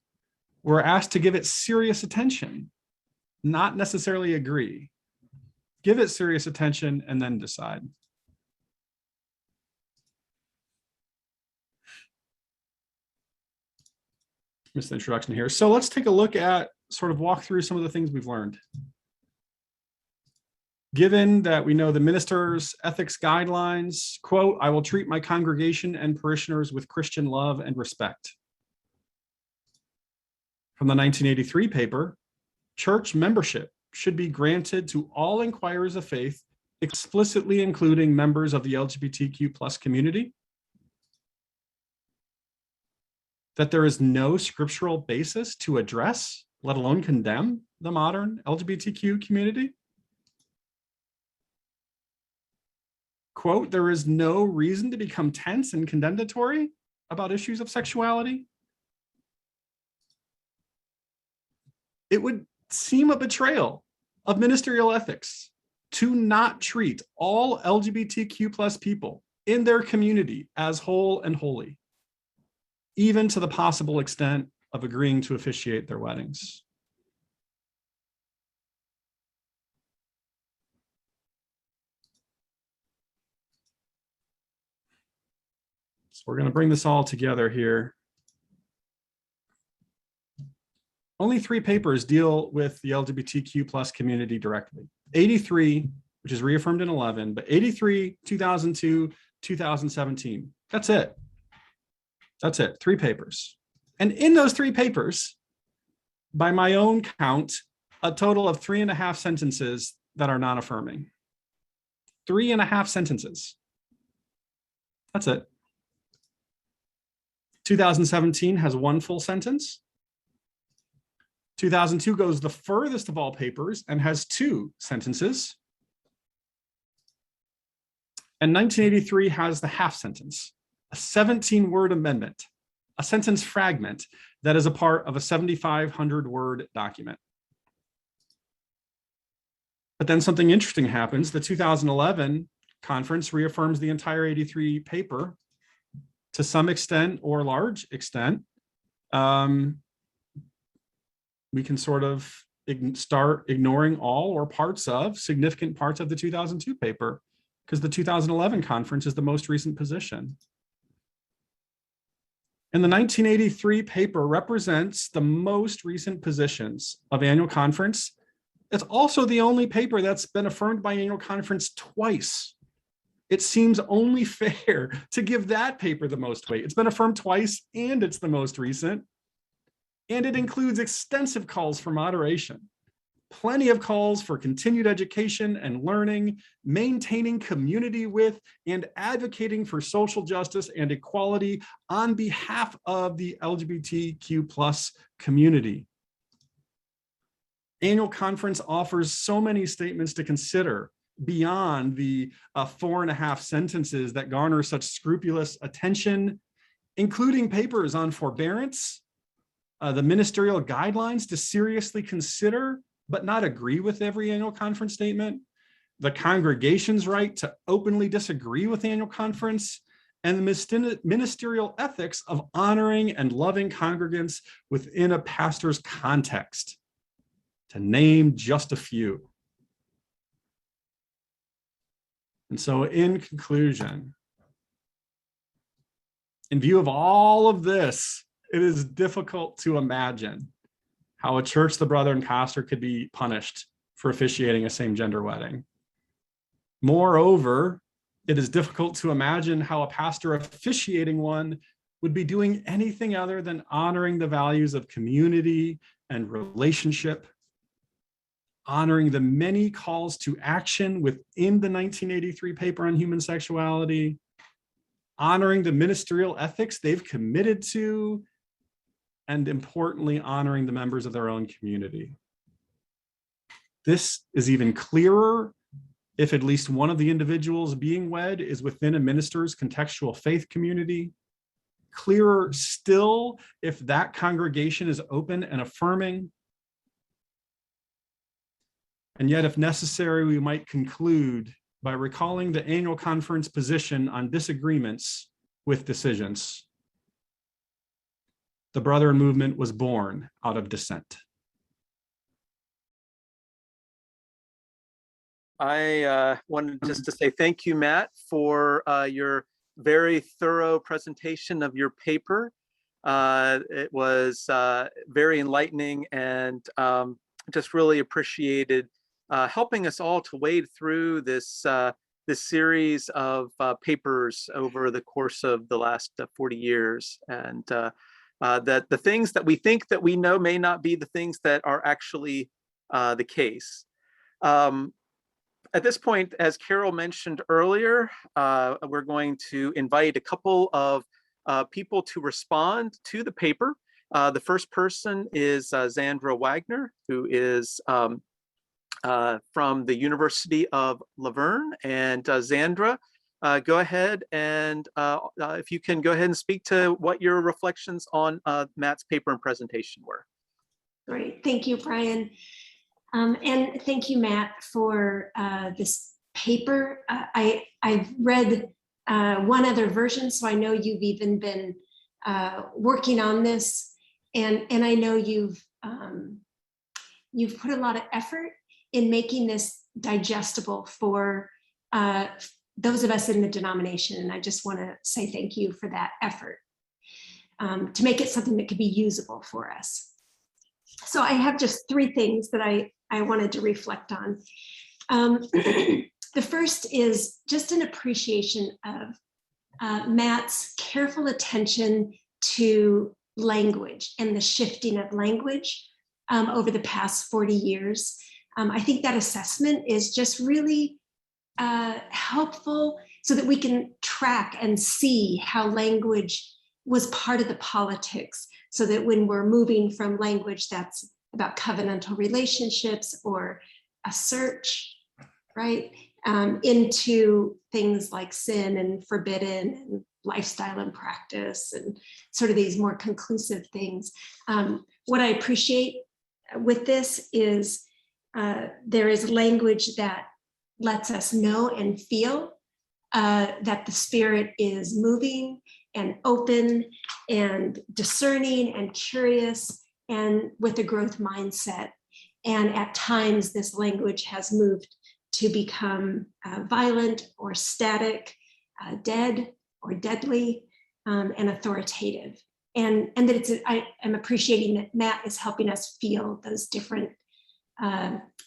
We're asked to give it serious attention, not necessarily agree. Give it serious attention and then decide. Missed the introduction here. So let's take a look at, sort of walk through some of the things we've learned. Given that we know the minister's ethics guidelines, quote, I will treat my congregation and parishioners with Christian love and respect. From the 1983 paper, church membership should be granted to all inquirers of faith, explicitly including members of the LGBTQ+ community. That there is no scriptural basis to address, let alone condemn, the modern LGBTQ community. Quote, there is no reason to become tense and condemnatory about issues of sexuality. It would seem a betrayal of ministerial ethics to not treat all LGBTQ+ people in their community as whole and holy, even to the possible extent of agreeing to officiate their weddings. So we're going to bring this all together here. Only 3 papers deal with the LGBTQ+ community directly. 83, which is reaffirmed in 11, but 83, 2002, 2017. That's it. That's it, 3 papers. And in those 3 papers, by my own count, a total of 3.5 sentences that are non-affirming. 3.5 sentences. That's it. 2017 has 1 full sentence. 2002 goes the furthest of all papers and has 2 sentences. And 1983 has the half sentence, a 17-word amendment, a sentence fragment that is a part of a 7,500 word document. But then something interesting happens. The 2011 conference reaffirms the entire 83 paper to some extent or large extent. We can sort of start ignoring all or parts of significant parts of the 2002 paper because the 2011 conference is the most recent position. And the 1983 paper represents the most recent positions of annual conference. It's also the only paper that's been affirmed by annual conference twice. It seems only fair to give that paper the most weight. It's been affirmed twice and it's the most recent. And it includes extensive calls for moderation, plenty of calls for continued education and learning, maintaining community with and advocating for social justice and equality on behalf of the LGBTQ plus community. Annual conference offers so many statements to consider beyond the 4.5 sentences that garner such scrupulous attention, including papers on forbearance, the ministerial guidelines to seriously consider but not agree with every annual conference statement, the congregation's right to openly disagree with the annual conference, and the ministerial ethics of honoring and loving congregants within a pastor's context, to name just a few. And so in conclusion, in view of all of this, it is difficult to imagine how a church, the brother and pastor could be punished for officiating a same-gender wedding. Moreover, it is difficult to imagine how a pastor officiating one would be doing anything other than honoring the values of community and relationship, honoring the many calls to action within the 1983 paper on human sexuality, honoring the ministerial ethics they've committed to, and importantly, honoring the members of their own community. This is even clearer if at least one of the individuals being wed is within a minister's contextual faith community. Clearer still if that congregation is open and affirming. And yet, if necessary, we might conclude by recalling the annual conference position on disagreements with decisions. The Brethren movement was born out of dissent. I wanted just to say thank you, Matt, for your very thorough presentation of your paper. It was very enlightening and just really appreciated helping us all to wade through this series of papers over the course of the last 40 years. And that the things that we think that we know may not be the things that are actually the case. At this point, as Carol mentioned earlier, we're going to invite a couple of people to respond to the paper. The first person is Zandra Wagner, who is from the University of Laverne. And Zandra, go ahead and if you can go ahead and speak to what your reflections on Matt's paper and presentation were. Great, thank you, Brian. And thank you, Matt, for this paper. I've read one other version, so I know you've even been working on this, and I know you've put a lot of effort in making this digestible for those of us in the denomination, and I just want to say thank you for that effort to make it something that could be usable for us. So I have just three things that I wanted to reflect on. The first is just an appreciation of Matt's careful attention to language and the shifting of language over the past 40 years. I think that assessment is just really helpful so that we can track and see how language was part of the politics, so that when we're moving from language that's about covenantal relationships or a search, right, into things like sin and forbidden and lifestyle and practice and sort of these more conclusive things. What I appreciate with this is there is language that lets us know and feel that the spirit is moving and open and discerning and curious and with a growth mindset. And at times this language has moved to become violent or static, dead or deadly, and authoritative. And that I am appreciating that Matt is helping us feel those different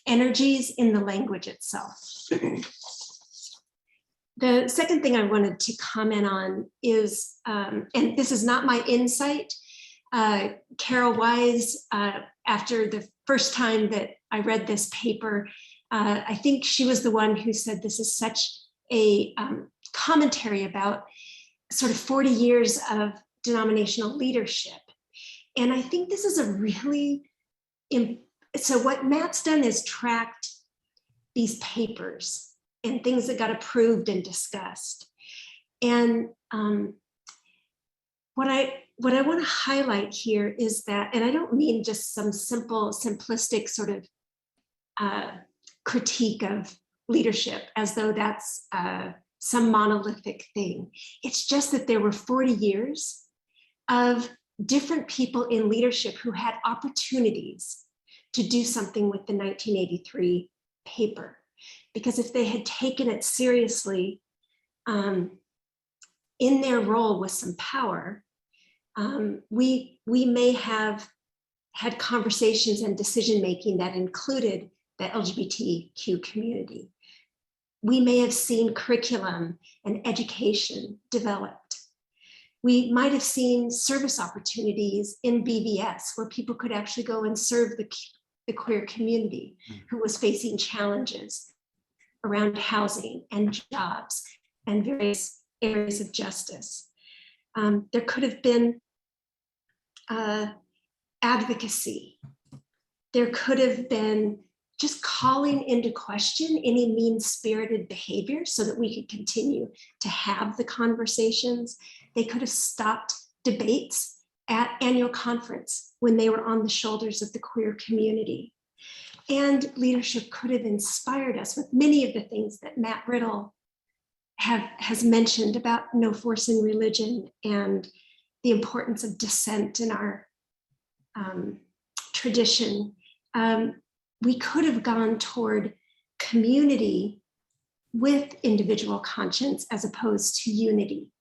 energies in the language itself. The second thing I wanted to comment on is, and this is not my insight, Carol Wise, after the first time that I read this paper, I think she was the one who said this is such a commentary about sort of 40 years of denominational leadership. And I think this is a really, so what Matt's done is tracked these papers and things that got approved and discussed. And what I want to highlight here is that, and I don't mean just some simple, simplistic sort of critique of leadership as though that's some monolithic thing. It's just that there were 40 years of different people in leadership who had opportunities to do something with the 1983 paper. Because if they had taken it seriously in their role with some power, we may have had conversations and decision-making that included the LGBTQ community. We may have seen curriculum and education developed. We might have seen service opportunities in BVS where people could actually go and serve the queer community who was facing challenges around housing and jobs and various areas of justice. There could have been advocacy. There could have been just calling into question any mean-spirited behavior so that we could continue to have the conversations. They could have stopped debates at annual conference when they were on the shoulders of the queer community. And leadership could have inspired us with many of the things that Matt Riddle has mentioned about no force in religion and the importance of dissent in our tradition. We could have gone toward community with individual conscience as opposed to unity,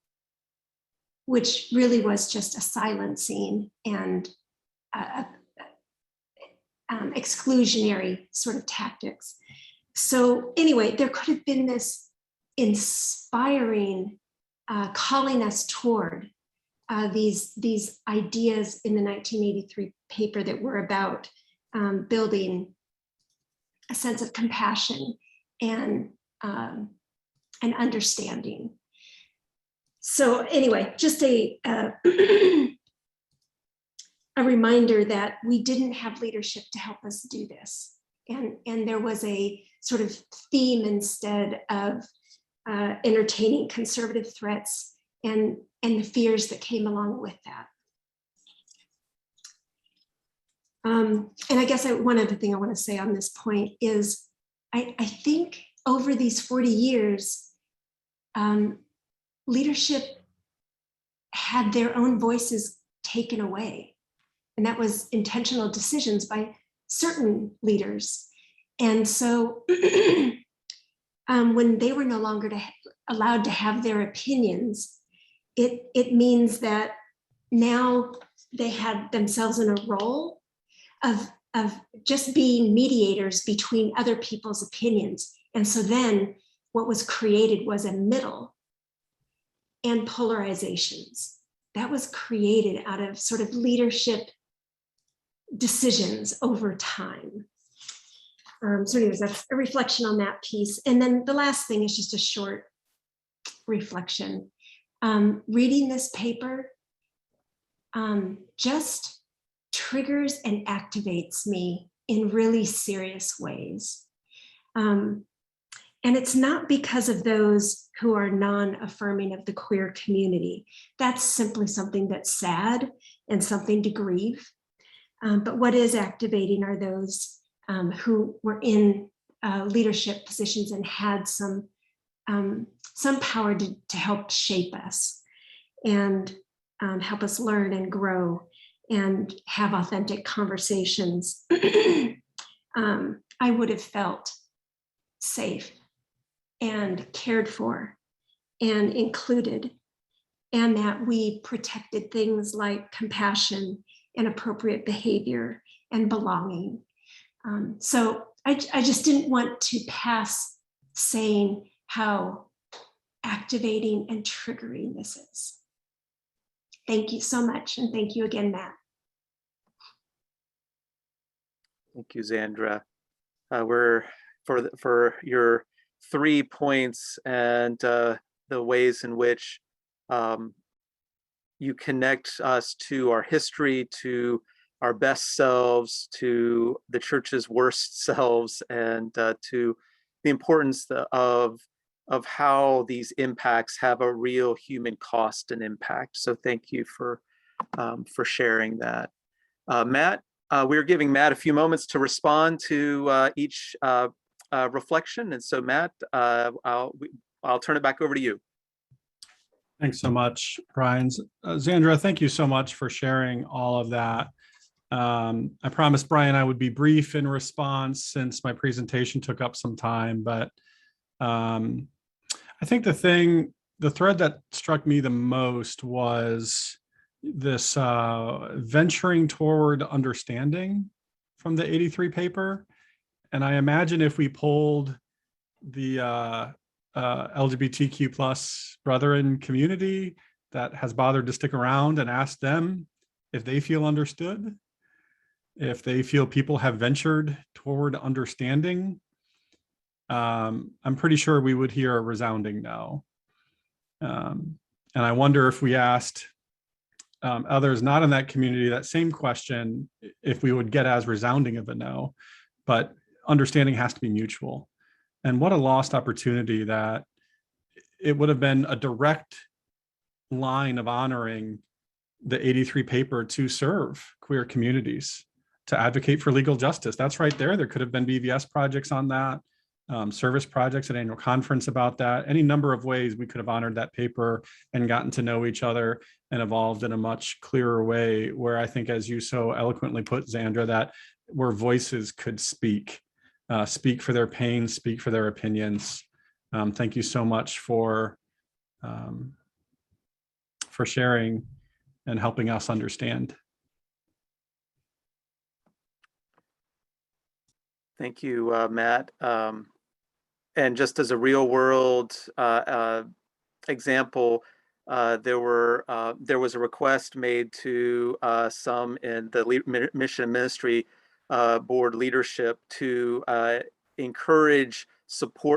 which really was just a silencing and exclusionary sort of tactics. So anyway, there could have been this inspiring, calling us toward these ideas in the 1983 paper that were about building a sense of compassion and understanding. So anyway, just a reminder that we didn't have leadership to help us do this. And there was a sort of theme instead of entertaining conservative threats and the fears that came along with that. And I guess one other thing I want to say on this point is I think over these 40 years, leadership had their own voices taken away. And that was intentional decisions by certain leaders. And so when they were no longer allowed to have their opinions, it means that now they had themselves in a role of just being mediators between other people's opinions. And so then what was created was a middle and polarizations. That was created out of sort of leadership decisions over time. So anyways, that's a reflection on that piece. And then the last thing is just a short reflection. Reading this paper just triggers and activates me in really serious ways. And it's not because of those who are non-affirming of the queer community. That's simply something that's sad and something to grieve. But what is activating are those who were in leadership positions and had some power to help shape us and help us learn and grow and have authentic conversations. I would have felt safe and cared for and included, and that we protected things like compassion and appropriate behavior and belonging. So I just didn't want to pass saying how activating and triggering this is. Thank you so much. And thank you again, Matt. Thank you, Zandra. We're for your 3 points and the ways in which you connect us to our history, to our best selves, to the church's worst selves, and to the importance of how these impacts have a real human cost and impact. So thank you for sharing that. Matt, we're giving Matt a few moments to respond to each reflection. And so Matt, I'll turn it back over to you. Thanks so much, Brian. Zandra, thank you so much for sharing all of that. I promised Brian I would be brief in response since my presentation took up some time, but I think the thread that struck me the most was this venturing toward understanding from the 83 paper. And I imagine if we polled the LGBTQ plus brethren community that has bothered to stick around and asked them if they feel understood, if they feel people have ventured toward understanding, I'm pretty sure we would hear a resounding no. And I wonder if we asked others not in that community that same question, if we would get as resounding of a no. But understanding has to be mutual. And what a lost opportunity that it would have been a direct line of honoring the 83 paper to serve queer communities, to advocate for legal justice. That's right there. There could have been BVS projects on that, service projects at annual conference about that. Any number of ways we could have honored that paper and gotten to know each other and evolved in a much clearer way, where I think, as you so eloquently put, Zandra, that where voices could speak for their pain, speak for their opinions. Thank you so much for sharing and helping us understand. Thank you, Matt. And just as a real world example, there was a request made to some in the mission ministry board leadership to encourage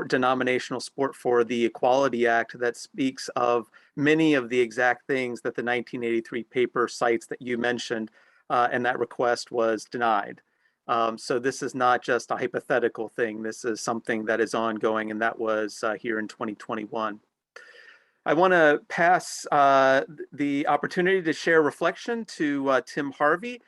denominational support for the Equality Act that speaks of many of the exact things that the 1983 paper cites that you mentioned, and that request was denied. So this is not just a hypothetical thing. This is something that is ongoing, and that was here in 2021. I want to pass the opportunity to share reflection to Tim Harvey.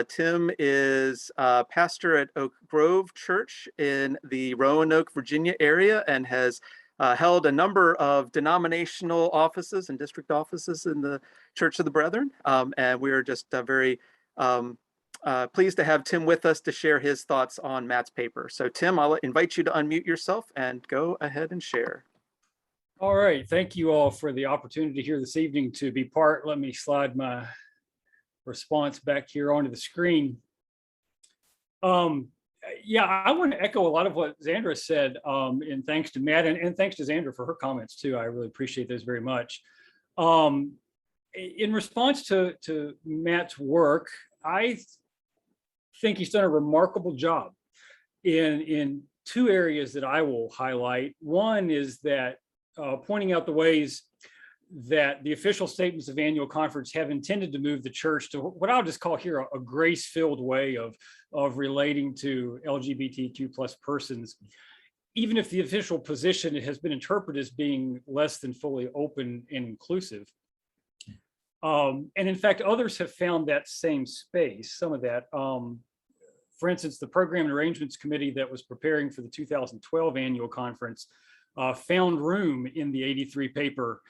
Tim is pastor at Oak Grove Church in the Roanoke, Virginia area, and has held a number of denominational offices and district offices in the Church of the Brethren. And we are just very pleased to have Tim with us to share his thoughts on Matt's paper. So Tim, I'll invite you to unmute yourself and go ahead and share. All right, thank you all for the opportunity here this evening to be part. Let me slide my response back here onto the screen. Yeah, I want to echo a lot of what Zandra said, and thanks to Matt and thanks to Zandra for her comments too. I really appreciate those very much. In response to Matt's work, I think he's done a remarkable job in two areas that I will highlight. One is that pointing out the ways that the official statements of annual conference have intended to move the church to what I'll just call here a grace-filled way of relating to LGBTQ plus persons even if the official position has been interpreted as being less than fully open and inclusive. And in fact, others have found that same space, some of that. For instance, the Program and Arrangements Committee that was preparing for the 2012 annual conference found room in the 83 paper,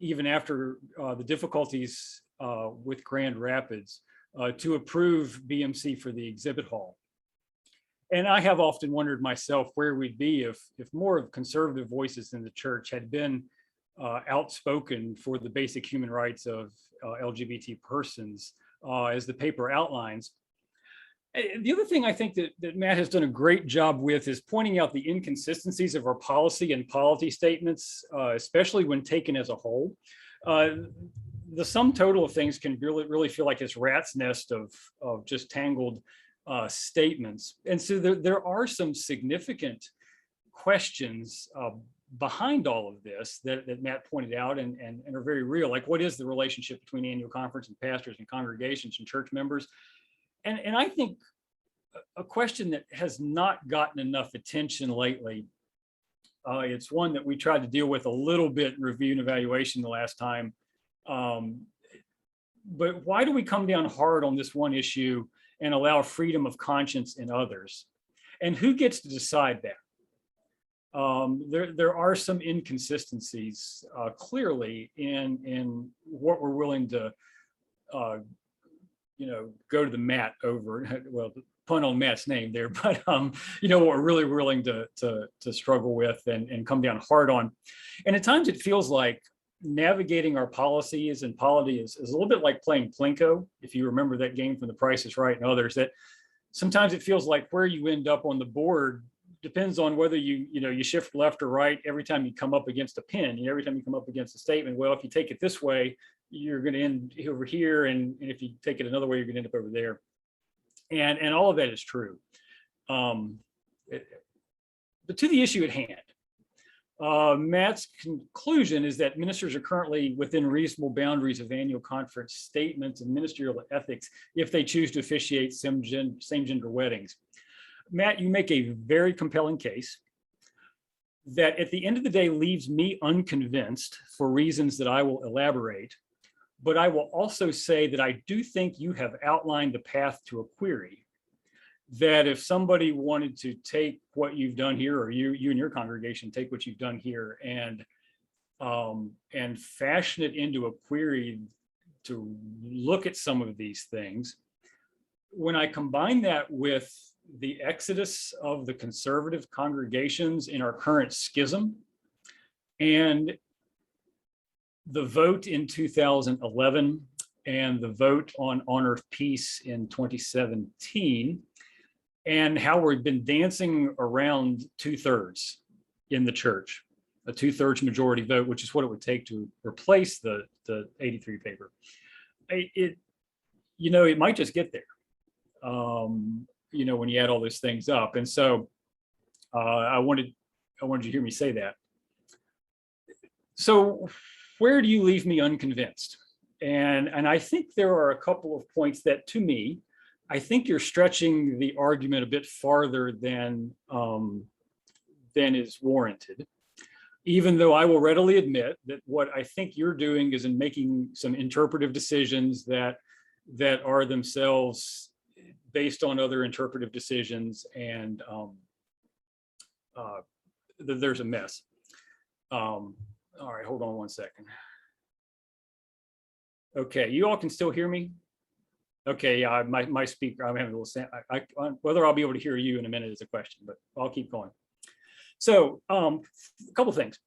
even after the difficulties with Grand Rapids, to approve BMC for the exhibit hall. And I have often wondered myself where we'd be if more of conservative voices in the church had been outspoken for the basic human rights of LGBT persons, as the paper outlines. The other thing I think that Matt has done a great job with is pointing out the inconsistencies of our policy and polity statements, especially when taken as a whole. The sum total of things can really feel like this rat's nest of just tangled statements. And so there are some significant questions behind all of this that Matt pointed out and are very real. Like, what is the relationship between annual conference and pastors and congregations and church members? And I think a question that has not gotten enough attention lately, it's one that we tried to deal with a little bit in review and evaluation the last time. But why do we come down hard on this one issue and allow freedom of conscience in others? And who gets to decide that? There are some inconsistencies clearly in what we're willing to go to the mat over. Well, pun on Matt's name there, but what we're really willing to struggle with and come down hard on. And at times it feels like navigating our policies and polity is a little bit like playing Plinko. If you remember that game from The Price is Right and others, that sometimes it feels like where you end up on the board depends on whether you shift left or right every time you come up against a pin. Every time you come up against a statement, well, if you take it this way, you're going to end over here, and if you take it another way, you're going to end up over there. And all of that is true. But to the issue at hand, Matt's conclusion is that ministers are currently within reasonable boundaries of annual conference statements and ministerial ethics if they choose to officiate same-gender weddings. Matt, you make a very compelling case that at the end of the day leaves me unconvinced for reasons that I will elaborate. But I will also say that I do think you have outlined the path to a query, that if somebody wanted to take what you've done here, or you and your congregation take what you've done here and fashion it into a query to look at some of these things, when I combine that with the exodus of the conservative congregations in our current schism and the vote in 2011 and the vote on Earth Peace in 2017, and how we've been dancing around 2/3 in the church, a 2/3 majority vote, which is what it would take to replace the 83 paper. It might just get there, when you add all those things up. And so I wanted you to hear me say that. So where do you leave me unconvinced? And I think there are a couple of points that, to me, I think you're stretching the argument a bit farther than is warranted, even though I will readily admit that what I think you're doing is in making some interpretive decisions that are themselves based on other interpretive decisions, and there's a mess. All right, hold on one second. Okay, you all can still hear me? Okay, yeah, my speaker, I'm having a little, whether I'll be able to hear you in a minute is a question, but I'll keep going. So a couple things.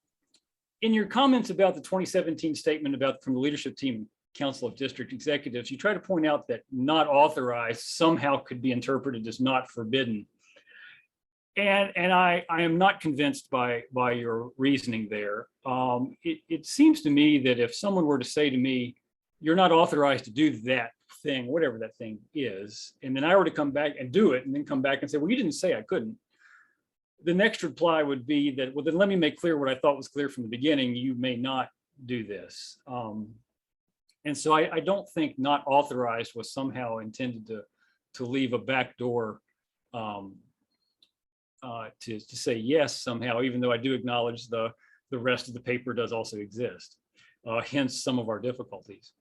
In your comments about the 2017 statement from the leadership team, Council of District Executives, you try to point out that not authorized somehow could be interpreted as not forbidden. And I am not convinced by your reasoning there. It seems to me that if someone were to say to me, you're not authorized to do that thing, whatever that thing is, and then I were to come back and do it and then come back and say, well, you didn't say I couldn't. The next reply would be that, well, then let me make clear what I thought was clear from the beginning. You may not do this. And so I don't think not authorized was somehow intended to leave a back door to say yes somehow, even though I do acknowledge the rest of the paper does also exist, hence some of our difficulties.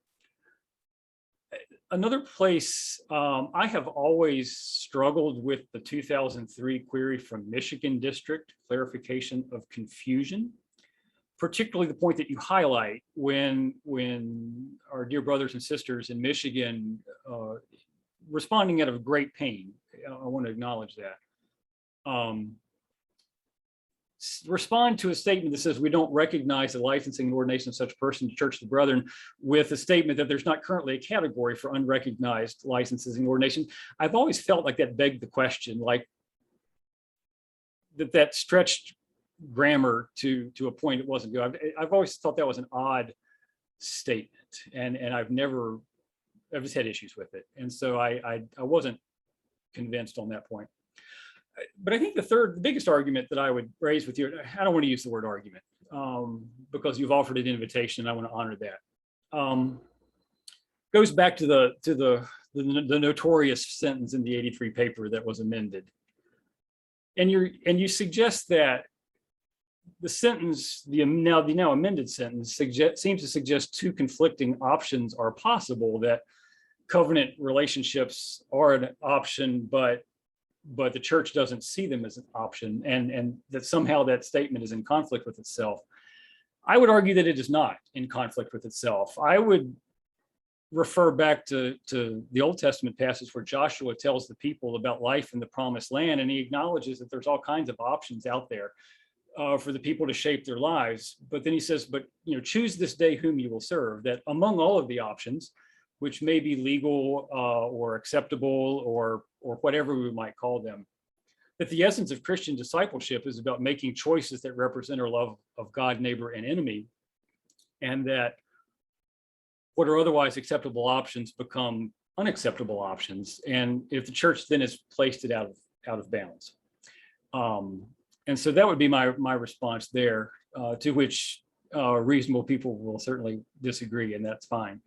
Another place, I have always struggled with the 2003 query from Michigan District, clarification of confusion, particularly the point that you highlight when our dear brothers and sisters in Michigan responding out of great pain. I want to acknowledge that. Respond to a statement that says we don't recognize the licensing and ordination of such person to Church of the Brethren with a statement that there's not currently a category for unrecognized licenses and ordination. I've always felt like that begged the question, like that stretched grammar to a point it wasn't good. I've always thought that was an odd statement, and I've just had issues with it. And so I wasn't convinced on that point. But I think the biggest argument that I would raise with you, I don't want to use the word argument because you've offered an invitation and I want to honor that. Goes back to the notorious sentence in the 83 paper that was amended. And you suggest that the sentence, the now amended sentence seems to suggest two conflicting options are possible, that covenant relationships are an option, but the church doesn't see them as an option, and that somehow that statement is in conflict with itself. I would argue that it is not in conflict with itself. I would refer back to the Old Testament passage where Joshua tells the people about life in the promised land, and he acknowledges that there's all kinds of options out there for the people to shape their lives. But then he says, but choose this day whom you will serve, that among all of the options, which may be legal or acceptable or whatever we might call them, that the essence of Christian discipleship is about making choices that represent our love of God, neighbor, and enemy, and that what are otherwise acceptable options become unacceptable options, and if the church then has placed it out of bounds. And so that would be my response there, to which reasonable people will certainly disagree, and that's fine.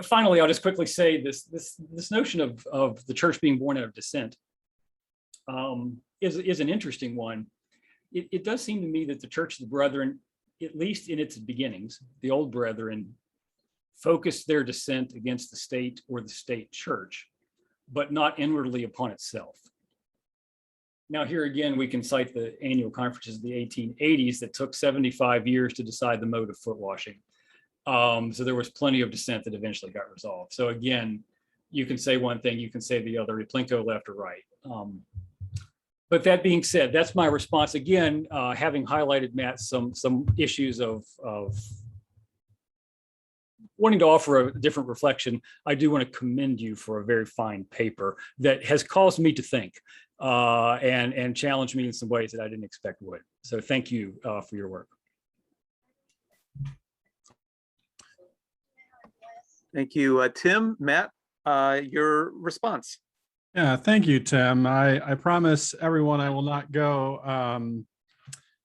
Finally, I'll just quickly say this notion of the church being born out of dissent is an interesting one. It does seem to me that the Church of the Brethren, at least in its beginnings, the old brethren, focused their dissent against the state or the state church, but not inwardly upon itself. Now, here again, we can cite the annual conferences of the 1880s that took 75 years to decide the mode of foot washing. So there was plenty of dissent that eventually got resolved. So again, you can say one thing, you can say the other, plinko left or right. But that being said, that's my response. Again, having highlighted, Matt, some issues of wanting to offer a different reflection, I do want to commend you for a very fine paper that has caused me to think and challenged me in some ways that I didn't expect would. So thank you for your work. Thank you, Tim. Matt, your response. Yeah, thank you, Tim. I promise everyone I will not go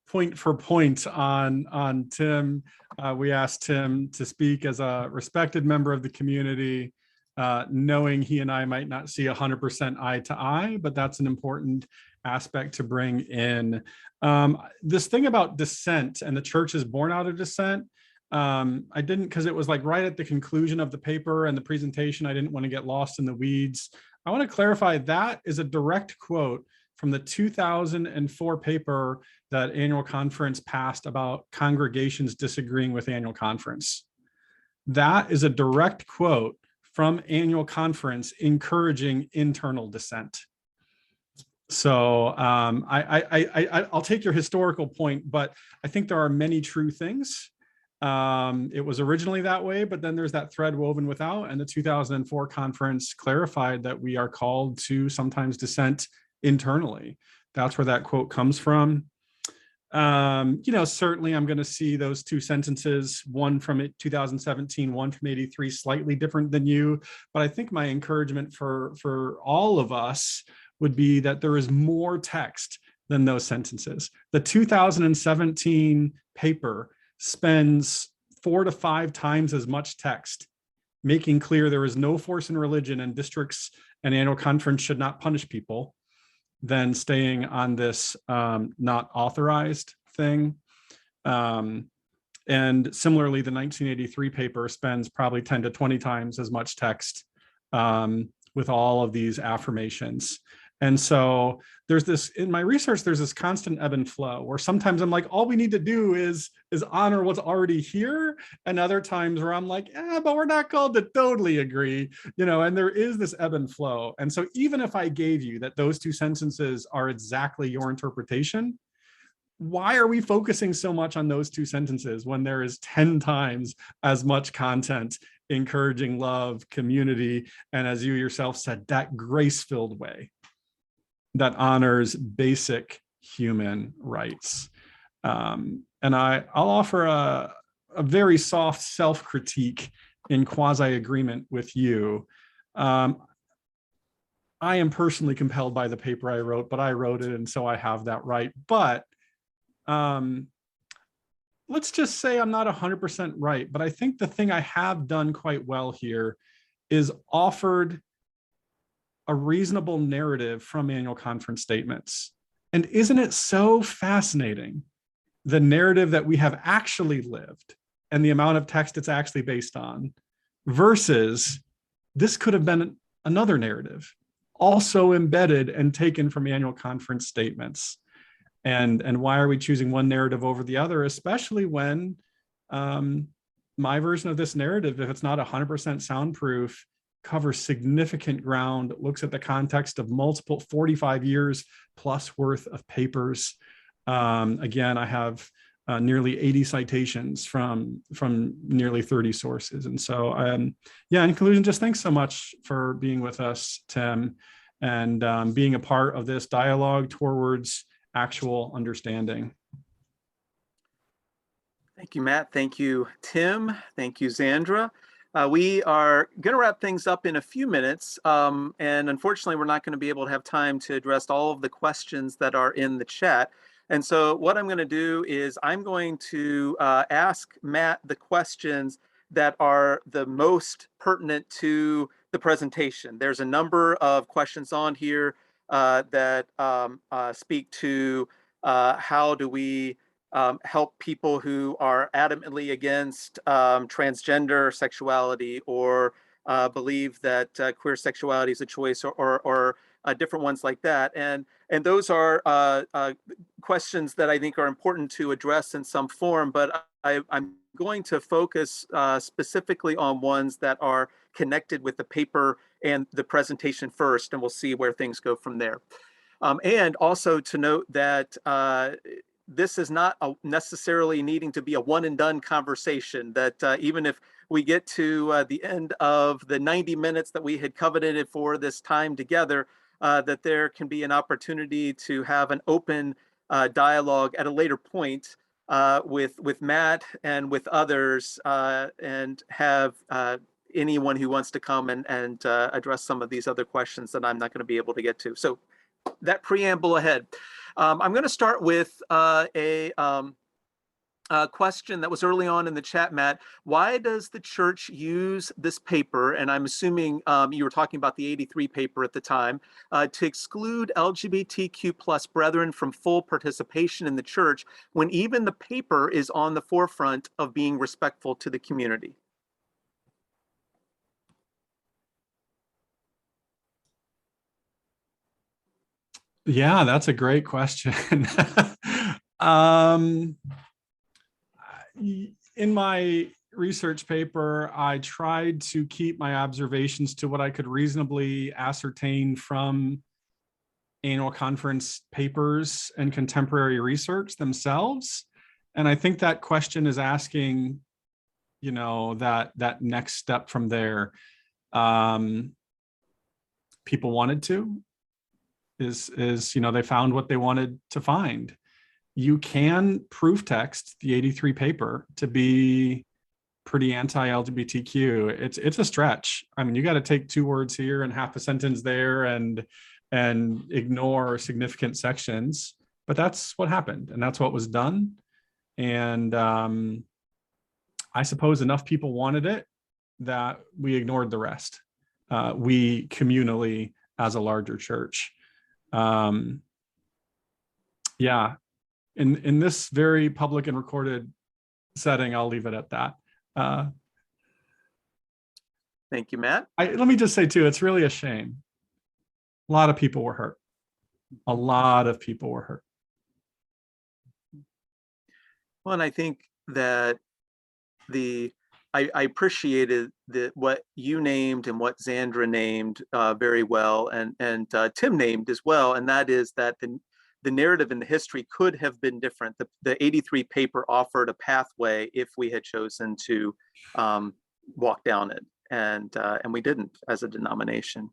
point for point on Tim. We asked Tim to speak as a respected member of the community, knowing he and I might not see 100% eye to eye, but that's an important aspect to bring in. This thing about dissent and the church is born out of dissent, I didn't, because it was like right at the conclusion of the paper and the presentation, I didn't want to get lost in the weeds. I want to clarify that is a direct quote from the 2004 paper that annual conference passed about congregations disagreeing with annual conference. That is a direct quote from annual conference encouraging internal dissent. So I'll take your historical point, but I think there are many true things. It was originally that way, but then there's that thread woven without, and the 2004 conference clarified that we are called to sometimes dissent internally. That's where that quote comes from. Certainly I'm going to see those two sentences, one from 2017, one from 83, slightly different than you, but I think my encouragement for all of us would be that there is more text than those sentences. The 2017 paper spends 4 to 5 times as much text, making clear there is no force in religion and districts and annual conference should not punish people. than staying on this not authorized thing. And similarly, the 1983 paper spends probably 10 to 20 times as much text with all of these affirmations. And so there's this, in my research, there's this constant ebb and flow where sometimes I'm like, all we need to do is honor what's already here. And other times where I'm like, but we're not called to totally agree, and there is this ebb and flow. And so even if I gave you that those two sentences are exactly your interpretation, why are we focusing so much on those two sentences when there is 10 times as much content encouraging love, community, and as you yourself said, that grace-filled way that honors basic human rights? And I'll offer a very soft self-critique in quasi-agreement with you. I am personally compelled by the paper I wrote, but I wrote it, and so I have that right. But let's just say I'm not 100% right, but I think the thing I have done quite well here is offered a reasonable narrative from annual conference statements. And isn't it so fascinating, the narrative that we have actually lived and the amount of text it's actually based on versus this could have been another narrative also embedded and taken from annual conference statements. And why are we choosing one narrative over the other, especially when my version of this narrative, if it's not 100% soundproof, covers significant ground, looks at the context of multiple 45 years plus worth of papers. Again, I have nearly 80 citations from nearly 30 sources. And so, yeah, in conclusion, just thanks so much for being with us, Tim, and being a part of this dialogue towards actual understanding. Thank you, Matt. Thank you, Tim. Thank you, Zandra. We are going to wrap things up in a few minutes. And unfortunately, we're not going to be able to have time to address all of the questions that are in the chat. And so what I'm going to do is I'm going to ask Matt the questions that are the most pertinent to the presentation. There's a number of questions on here that speak to how do we help people who are adamantly against transgender sexuality or believe that queer sexuality is a choice, or different ones like that. And those are questions that I think are important to address in some form, but I'm going to focus specifically on ones that are connected with the paper and the presentation first, and we'll see where things go from there. And also to note that this is not necessarily needing to be a one and done conversation, that even if we get to the end of the 90 minutes that we had coveted for this time together, that there can be an opportunity to have an open dialogue at a later point with Matt and with others, and have anyone who wants to come and address some of these other questions that I'm not going to be able to get to. So that preamble ahead. I'm going to start with a question that was early on in the chat, Matt. Why does the church use this paper, and I'm assuming you were talking about the 83 paper at the time, to exclude LGBTQ plus brethren from full participation in the church when even the paper is on the forefront of being respectful to the community? Yeah, that's a great question. In my research paper, I tried to keep my observations to what I could reasonably ascertain from annual conference papers and contemporary research themselves. And I think that question is asking, that next step from there. People wanted to. Is they found what they wanted to find. You can proof text the 83 paper to be pretty anti-LGBTQ. It's a stretch. I mean, you got to take 2 words here and half a sentence there and ignore significant sections, but that's what happened and that's what was done. And I suppose enough people wanted it that we ignored the rest. We communally as a larger church. Yeah, in this very public and recorded setting, I'll leave it at that. Thank you, Matt. Let me just say too, it's really a shame. A lot of people were hurt. A lot of people were hurt. Well, and I think that I appreciated what you named and what Xandra named very well, and Tim named as well, and that is that the narrative and the history could have been different. The 83 paper offered a pathway if we had chosen to walk down it, and we didn't as a denomination.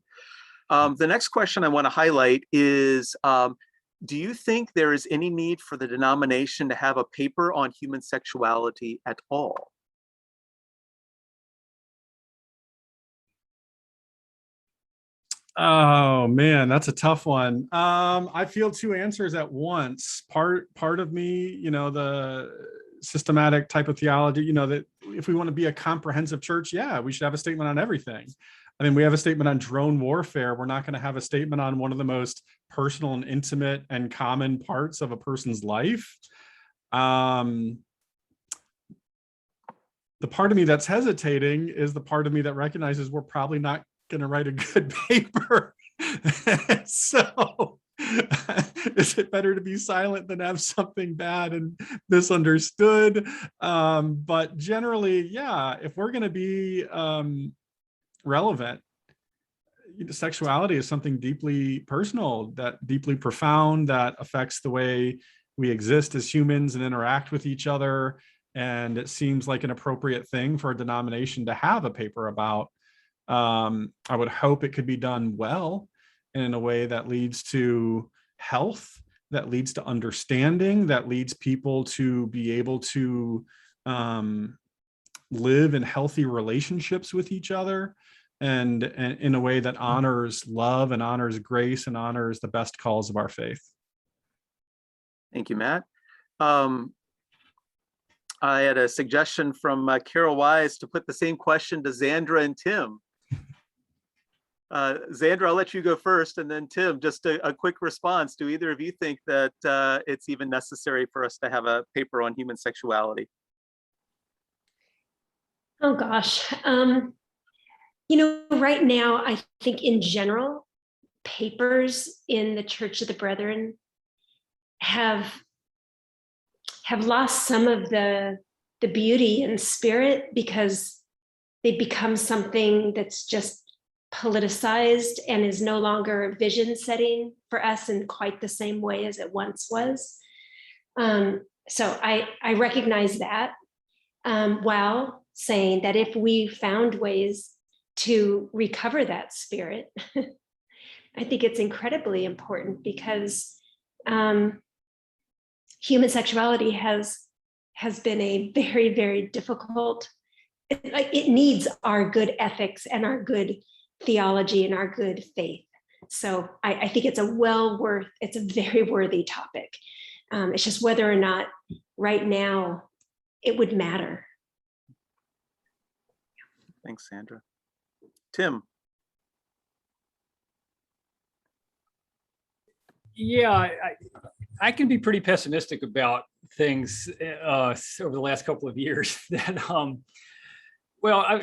The next question I want to highlight is, do you think there is any need for the denomination to have a paper on human sexuality at all? Oh man, that's a tough one. I feel two answers at once. Part of me, the systematic type of theology, that if we want to be a comprehensive church, yeah, we should have a statement on everything. I mean, we have a statement on drone warfare. We're not going to have a statement on one of the most personal and intimate and common parts of a person's life. The part of me that's hesitating is the part of me that recognizes we're probably not going to write a good paper. So is it better to be silent than have something bad and misunderstood? But generally, yeah, if we're going to be relevant, sexuality is something deeply personal, that deeply profound, that affects the way we exist as humans and interact with each other. And it seems like an appropriate thing for a denomination to have a paper about. I would hope it could be done well and in a way that leads to health, that leads to understanding, that leads people to be able to live in healthy relationships with each other, and in a way that honors love and honors grace and honors the best calls of our faith. Thank you, Matt. I had a suggestion from Carol Wise to put the same question to Xandra and Tim. Xandra, I'll let you go first, and then Tim, just a quick response. Do either of you think that it's even necessary for us to have a paper on human sexuality? Oh gosh. Right now, I think in general, papers in the Church of the Brethren have lost some of the beauty and spirit, because they've become something that's just politicized and is no longer vision setting for us in quite the same way as it once was. So I recognize that, while saying that if we found ways to recover that spirit, I think it's incredibly important, because human sexuality has been a very, very difficult, it needs our good ethics and our good theology and our good faith. So I think it's it's a very worthy topic. It's just whether or not right now it would matter. Thanks, Sandra. Tim. Yeah, I can be pretty pessimistic about things over the last couple of years. That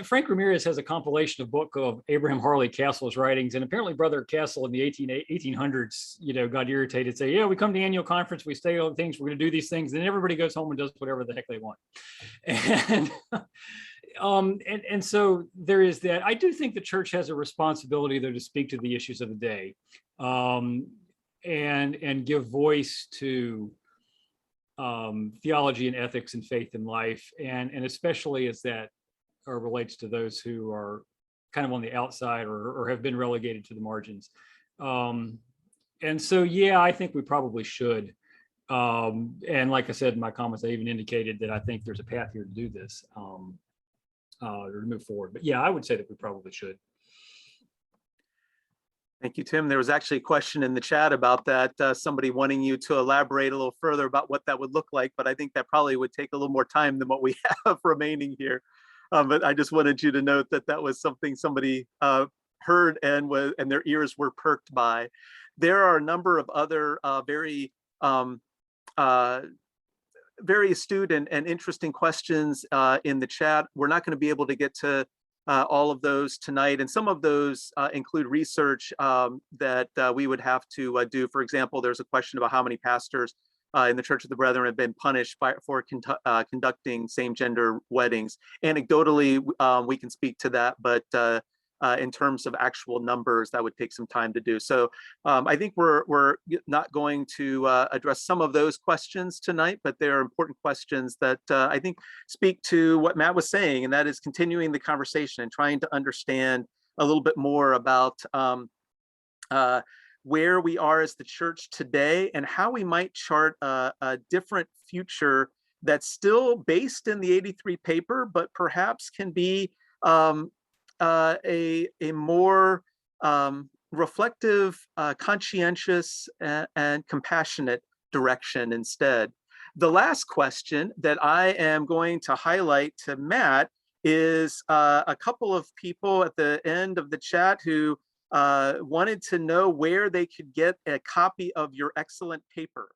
Frank Ramirez has a compilation of book of Abraham Harley Castle's writings, and apparently Brother Castle in the 1800s, got irritated, say, yeah, we come to the annual conference, we stay on things, we're going to do these things, and then everybody goes home and does whatever the heck they want. And so there is that. I do think the church has a responsibility, though, to speak to the issues of the day, and give voice to theology and ethics and faith and life, and especially as that relates to those who are kind of on the outside or have been relegated to the margins. And so, yeah, I think we probably should. And like I said in my comments, I even indicated that I think there's a path here to do this, to move forward. But yeah, I would say that we probably should. Thank you, Tim. There was actually a question in the chat about that, somebody wanting you to elaborate a little further about what that would look like, but I think that probably would take a little more time than what we have remaining here. But I just wanted you to note that that was something somebody heard and their ears were perked by. there are a number of other very astute and interesting questions in the chat. We're not going to be able to get to all of those tonight, and some of those include research that we would have to do. For example, there's a question about how many pastors in the Church of the Brethren have been punished for conducting same-gender weddings. Anecdotally, we can speak to that, but in terms of actual numbers, that would take some time to do. So I think we're not going to address some of those questions tonight, but they are important questions that I think speak to what Matt was saying, and that is continuing the conversation and trying to understand a little bit more about where we are as the church today and how we might chart a different future that's still based in the 83 paper, but perhaps can be a more reflective, conscientious, and compassionate direction instead. The last question that I am going to highlight to Matt is a couple of people at the end of the chat who wanted to know where they could get a copy of your excellent paper.